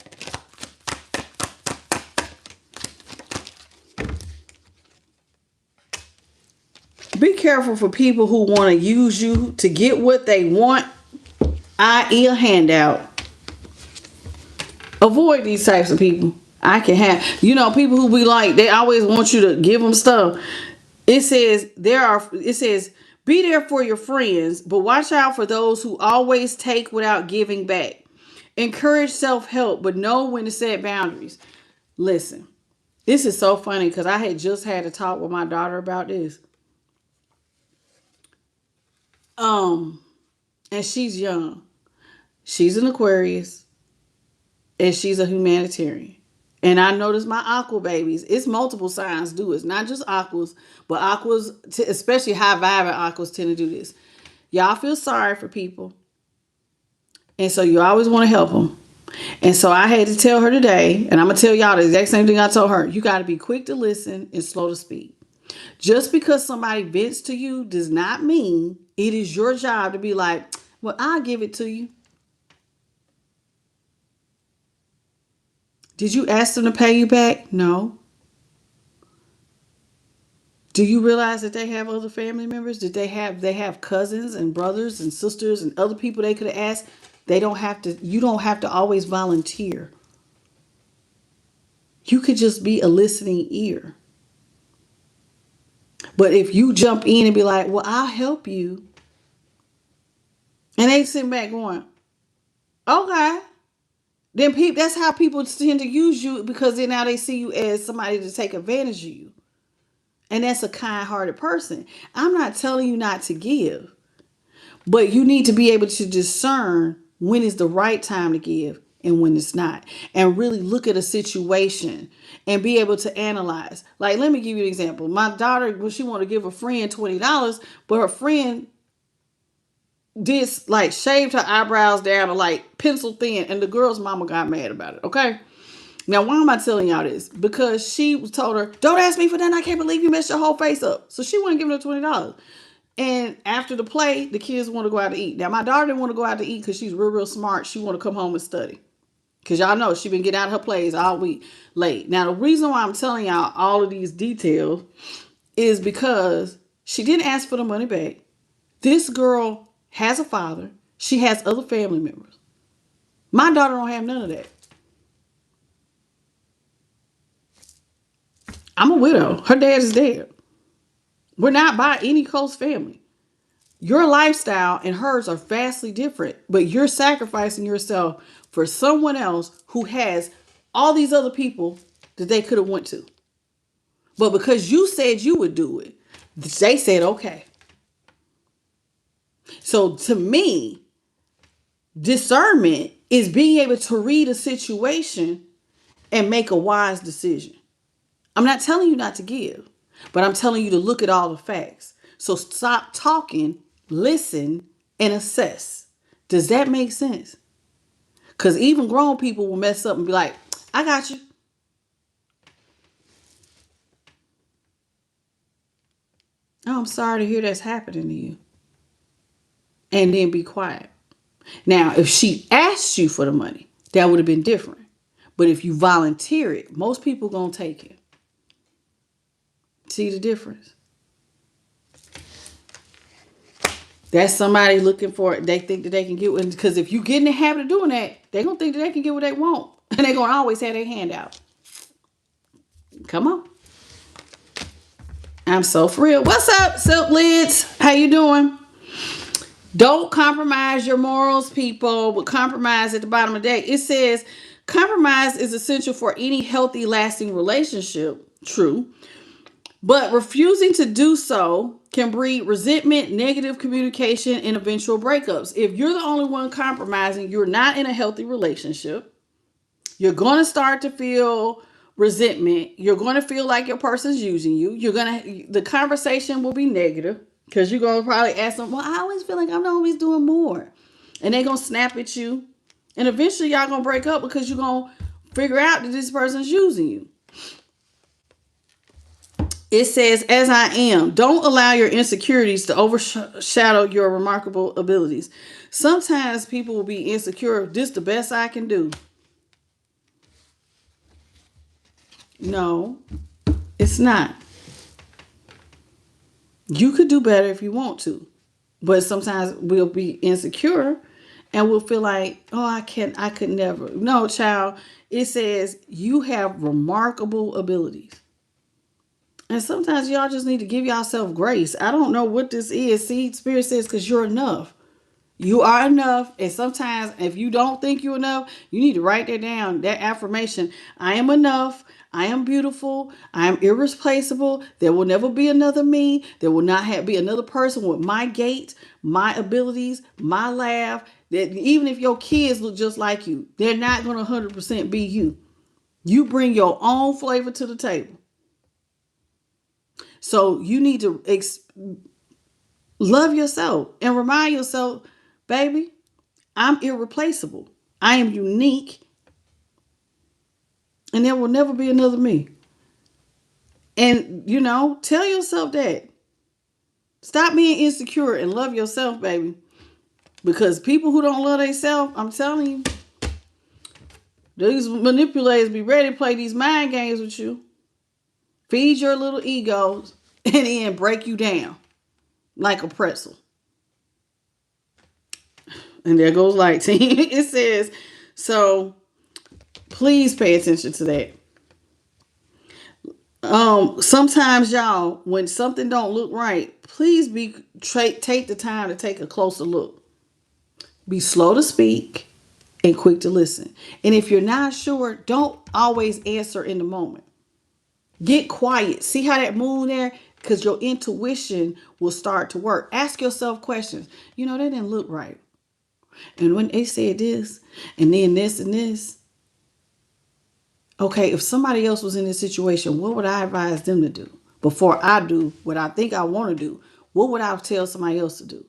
Be careful for people who want to use you to get what they want, i.e. a handout. Avoid these types of people. I can have, people who be like, they always want you to give them stuff. It says, be there for your friends, but watch out for those who always take without giving back. Encourage self-help, but know when to set boundaries. Listen, this is so funny because I had just had a talk with my daughter about this. And she's young. She's an Aquarius. And she's a humanitarian. And I noticed my aqua babies, it's multiple signs do it. It's not just aquas, but aquas, especially high vibing aquas, tend to do this. Y'all feel sorry for people. And so you always want to help them. And so I had to tell her today, and I'm going to tell y'all the exact same thing I told her. You got to be quick to listen and slow to speak. Just because somebody vents to you does not mean it is your job to be like, well, I'll give it to you. Did you ask them to pay you back? No. Do you realize that they have other family members? Did they have cousins and brothers and sisters and other people they could have asked? You don't have to always volunteer. You could just be a listening ear. But if you jump in and be like, well, I'll help you. And they sit back going, okay. Then that's how people tend to use you, because then now they see you as somebody to take advantage of you. And that's a kind-hearted person. I'm not telling you not to give, but you need to be able to discern when is the right time to give and when it's not. And really look at a situation and be able to analyze. Like, let me give you an example. My daughter, when she wanted to give a friend $20, but her friend shaved her eyebrows down to like pencil thin, and the girl's mama got mad about it. Okay. Now, why am I telling y'all this? Because she told her, don't ask me for that. I can't believe you messed your whole face up. So she wouldn't give her $20. And after the play, the kids want to go out to eat. Now, my daughter didn't want to go out to eat because she's real, real smart. She want to come home and study. Because y'all know she been getting out of her plays all week late. Now, the reason why I'm telling y'all all of these details is because she didn't ask for the money back. This girl has a father. She has other family members. My daughter don't have none of that. I'm a widow. Her dad is dead. We're not by any close family. Your lifestyle and hers are vastly different, but you're sacrificing yourself for someone else who has all these other people that they could have went to. But because you said you would do it, they said, okay. So to me, discernment is being able to read a situation and make a wise decision. I'm not telling you not to give, but I'm telling you to look at all the facts. So stop talking, listen, and assess. Does that make sense? Because even grown people will mess up and be like, I got you. Oh, I'm sorry to hear that's happening to you. And then be quiet. Now, if she asked you for the money, that would have been different. But if you volunteer it, most people going to take it. See the difference? That's somebody looking for it. They think that they can get it. Because if you get in the habit of doing that, they're going to think that they can get what they want. And they're going to always have their hand out. Come on. I'm so for real. What's up, Silk Lids? How you doing? Don't compromise your morals, people, but compromise at the bottom of the day. It says compromise is essential for any healthy, lasting relationship. True. But refusing to do so can breed resentment, negative communication, and eventual breakups. If you're the only one compromising, you're not in a healthy relationship. You're going to start to feel resentment. You're going to feel like your person's using you. The conversation will be negative because you're going to probably ask them, well, I always feel like I'm always doing more. And they're going to snap at you. And eventually y'all going to break up because you're going to figure out that this person's using you. It says, as I am, don't allow your insecurities to overshadow your remarkable abilities. Sometimes people will be insecure. This is the best I can do. No, it's not. You could do better if you want to. But sometimes we'll be insecure and we'll feel like, oh, I could never. No, child. It says you have remarkable abilities. And sometimes y'all just need to give yourself grace. I don't know what this is. See, Spirit says because you're enough. You are enough. And sometimes if you don't think you're enough, you need to write that down, that affirmation. I am enough. I am beautiful. I am irreplaceable. There will never be another me. There will not be another person with my gait, my abilities, my laugh. That even if your kids look just like you, they're not going to 100% be you. You bring your own flavor to the table. So you need to love yourself and remind yourself, baby, I'm irreplaceable. I am unique. And there will never be another me. And, tell yourself that. Stop being insecure and love yourself, baby. Because people who don't love themselves, I'm telling you, these manipulators be ready to play these mind games with you. Feed your little egos and then break you down like a pretzel. And there goes light team. It says, so please pay attention to that. Sometimes y'all, when something don't look right, please take the time to take a closer look. Be slow to speak and quick to listen. And if you're not sure, don't always answer in the moment. Get quiet. See how that moon there? Because your intuition will start to work. Ask yourself questions. That didn't look right. And when they said this, and then this and this, okay, if somebody else was in this situation, what would I advise them to do? Before I do what I think I want to do, what would I tell somebody else to do?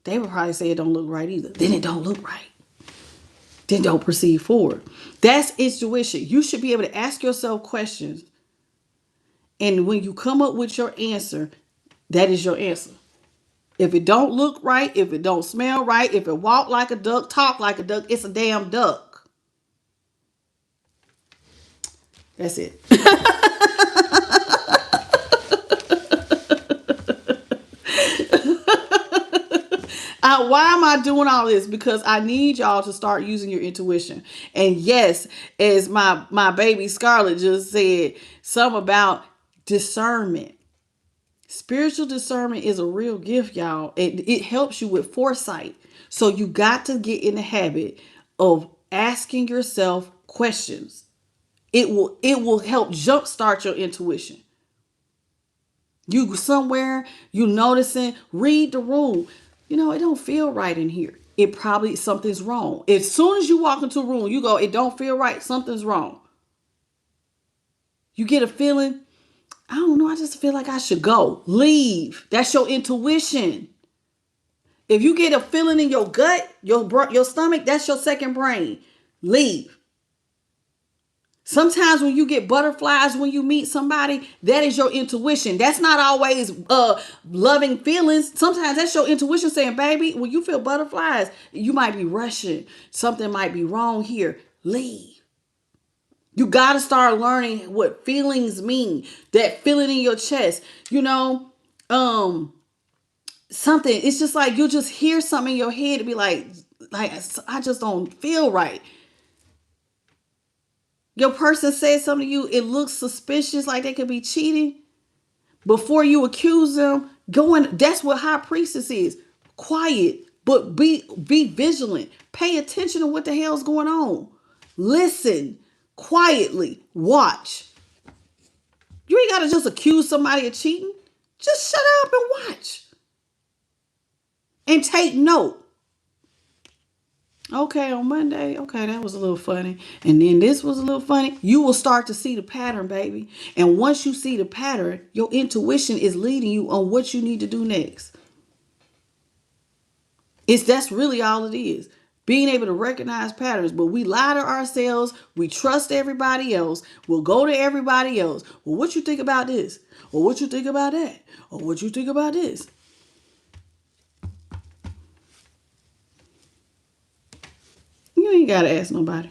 They would probably say it don't look right either. Then it don't look right. Then don't proceed forward. That's intuition. You should be able to ask yourself questions. And when you come up with your answer, that is your answer. If it don't look right, if it don't smell right, if it walk like a duck, talk like a duck, it's a damn duck. That's it. Why am I doing all this? Because I need y'all to start using your intuition. And yes, as my baby Scarlett just said, something about discernment. Spiritual discernment is a real gift, y'all. It helps you with foresight. So you got to get in the habit of asking yourself questions. It will help jumpstart your intuition. You somewhere, you noticing, read the room. It don't feel right in here. It probably something's wrong. As soon as you walk into a room, you go, it don't feel right. Something's wrong. You get a feeling, I don't know. I just feel like I should go. Leave. That's your intuition. If you get a feeling in your gut, your stomach, that's your second brain. Leave. Sometimes when you get butterflies when you meet somebody, that is your intuition. That's not always loving feelings. Sometimes that's your intuition saying, baby, when you feel butterflies, you might be rushing. Something might be wrong here. Leave. You got to start learning what feelings mean. That feeling in your chest. Something. It's just like you just hear something in your head to be like I just don't feel right. Your person says something to you, it looks suspicious, like they could be cheating. Before you accuse them, that's what high priestess is. Quiet, but be vigilant. Pay attention to what the hell's going on. Listen quietly. Watch. You ain't got to just accuse somebody of cheating. Just shut up and watch. And take note. Okay, on Monday, okay, that was a little funny. And then this was a little funny. You will start to see the pattern, baby. And once you see the pattern, your intuition is leading you on what you need to do next. That's really all it is. Being able to recognize patterns. But we lie to ourselves. We trust everybody else. We'll go to everybody else. Well, what you think about this? Or what you think about that? Or what you think about this? You ain't got to ask nobody.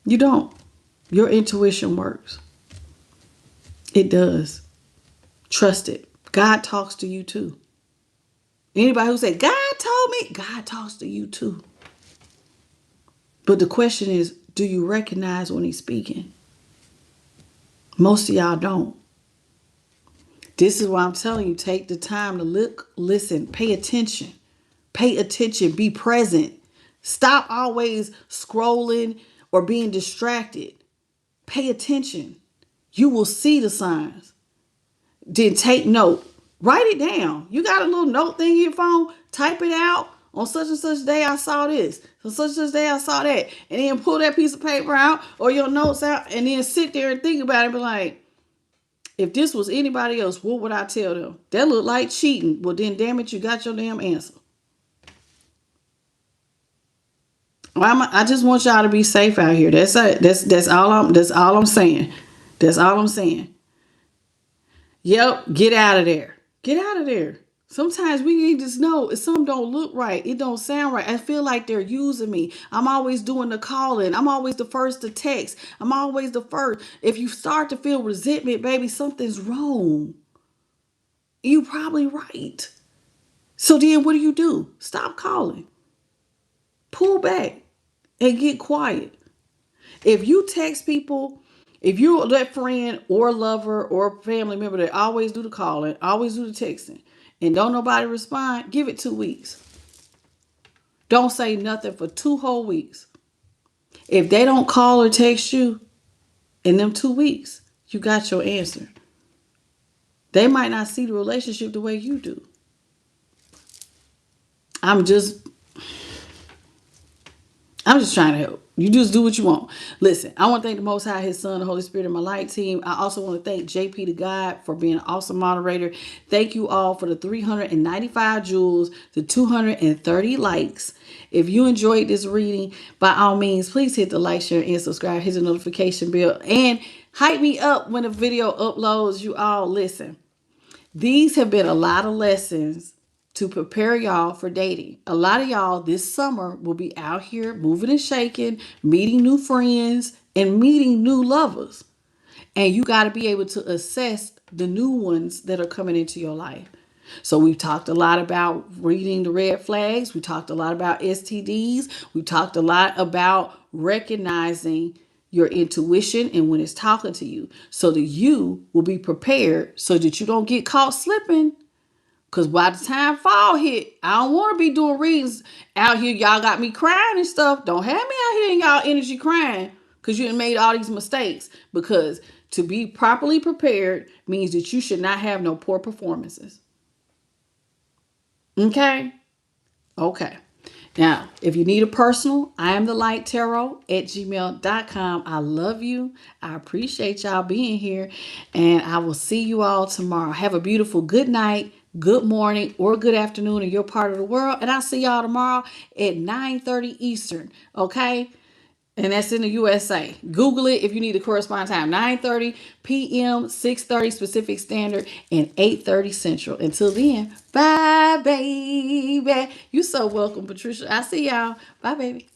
You don't. Your intuition works. It does. Trust it. God talks to you too. Anybody who say, God told me, God talks to you too. But the question is, do you recognize when he's speaking? Most of y'all don't. This is why I'm telling you, take the time to look, listen, pay attention. Pay attention, be present. Stop always scrolling or being distracted. Pay attention. You will see the signs. Then take note. Write it down. You got a little note thing in your phone. Type it out. On such and such day, I saw this. On such and such day, I saw that. And then pull that piece of paper out or your notes out and then sit there and think about it. Be like, if this was anybody else, what would I tell them? That look like cheating. Well, then, damn it, you got your damn answer. I just want y'all to be safe out here. That's it. That's all I'm saying. That's all I'm saying. Yep, get out of there. Get out of there. Sometimes we need to know if something don't look right. It don't sound right. I feel like they're using me. I'm always doing the calling. I'm always the first to text. I'm always the first. If you start to feel resentment, baby, something's wrong. You're probably right. So then what do? Stop calling. Pull back and get quiet. If you text people, if you're that friend or lover or family member that always do the calling, always do the texting, and don't nobody respond, give it 2 weeks. Don't say nothing for 2 whole weeks. If they don't call or text you in them 2 weeks, you got your answer. They might not see the relationship the way you do. I'm just trying to help. You just do what you want. Listen, I want to thank the Most High, His Son, the Holy Spirit, and my light team. I also want to thank JP the God for being an awesome moderator. Thank you all for the 395 jewels, the 230 likes. If you enjoyed this reading, by all means, please hit the like, share, and subscribe. Hit the notification bell. And hype me up when the video uploads. You all listen. These have been a lot of lessons to prepare y'all for dating. A lot of y'all this summer will be out here moving and shaking, meeting new friends, and meeting new lovers. And you got to be able to assess the new ones that are coming into your life. So we've talked a lot about reading the red flags. We talked a lot about STDs. We talked a lot about recognizing your intuition and when it's talking to you, so that you will be prepared so that you don't get caught slipping. Because by the time fall hit, I don't want to be doing readings out here. Y'all got me crying and stuff. Don't have me out here in y'all energy crying because you done made all these mistakes. Because to be properly prepared means that you should not have no poor performances. Okay? Okay. Now, if you need a personal, I am the light tarot at gmail.com. I love you. I appreciate y'all being here. And I will see you all tomorrow. Have a beautiful good night, good morning, or good afternoon in your part of the world. And I'll see y'all tomorrow at 9:30 Eastern. Okay? And that's in the USA. Google it if you need the corresponding time. 9:30 p.m., 6:30 Pacific Standard, and 8:30 Central. Until then, bye, baby. You so welcome, Patricia. I see y'all. Bye, baby.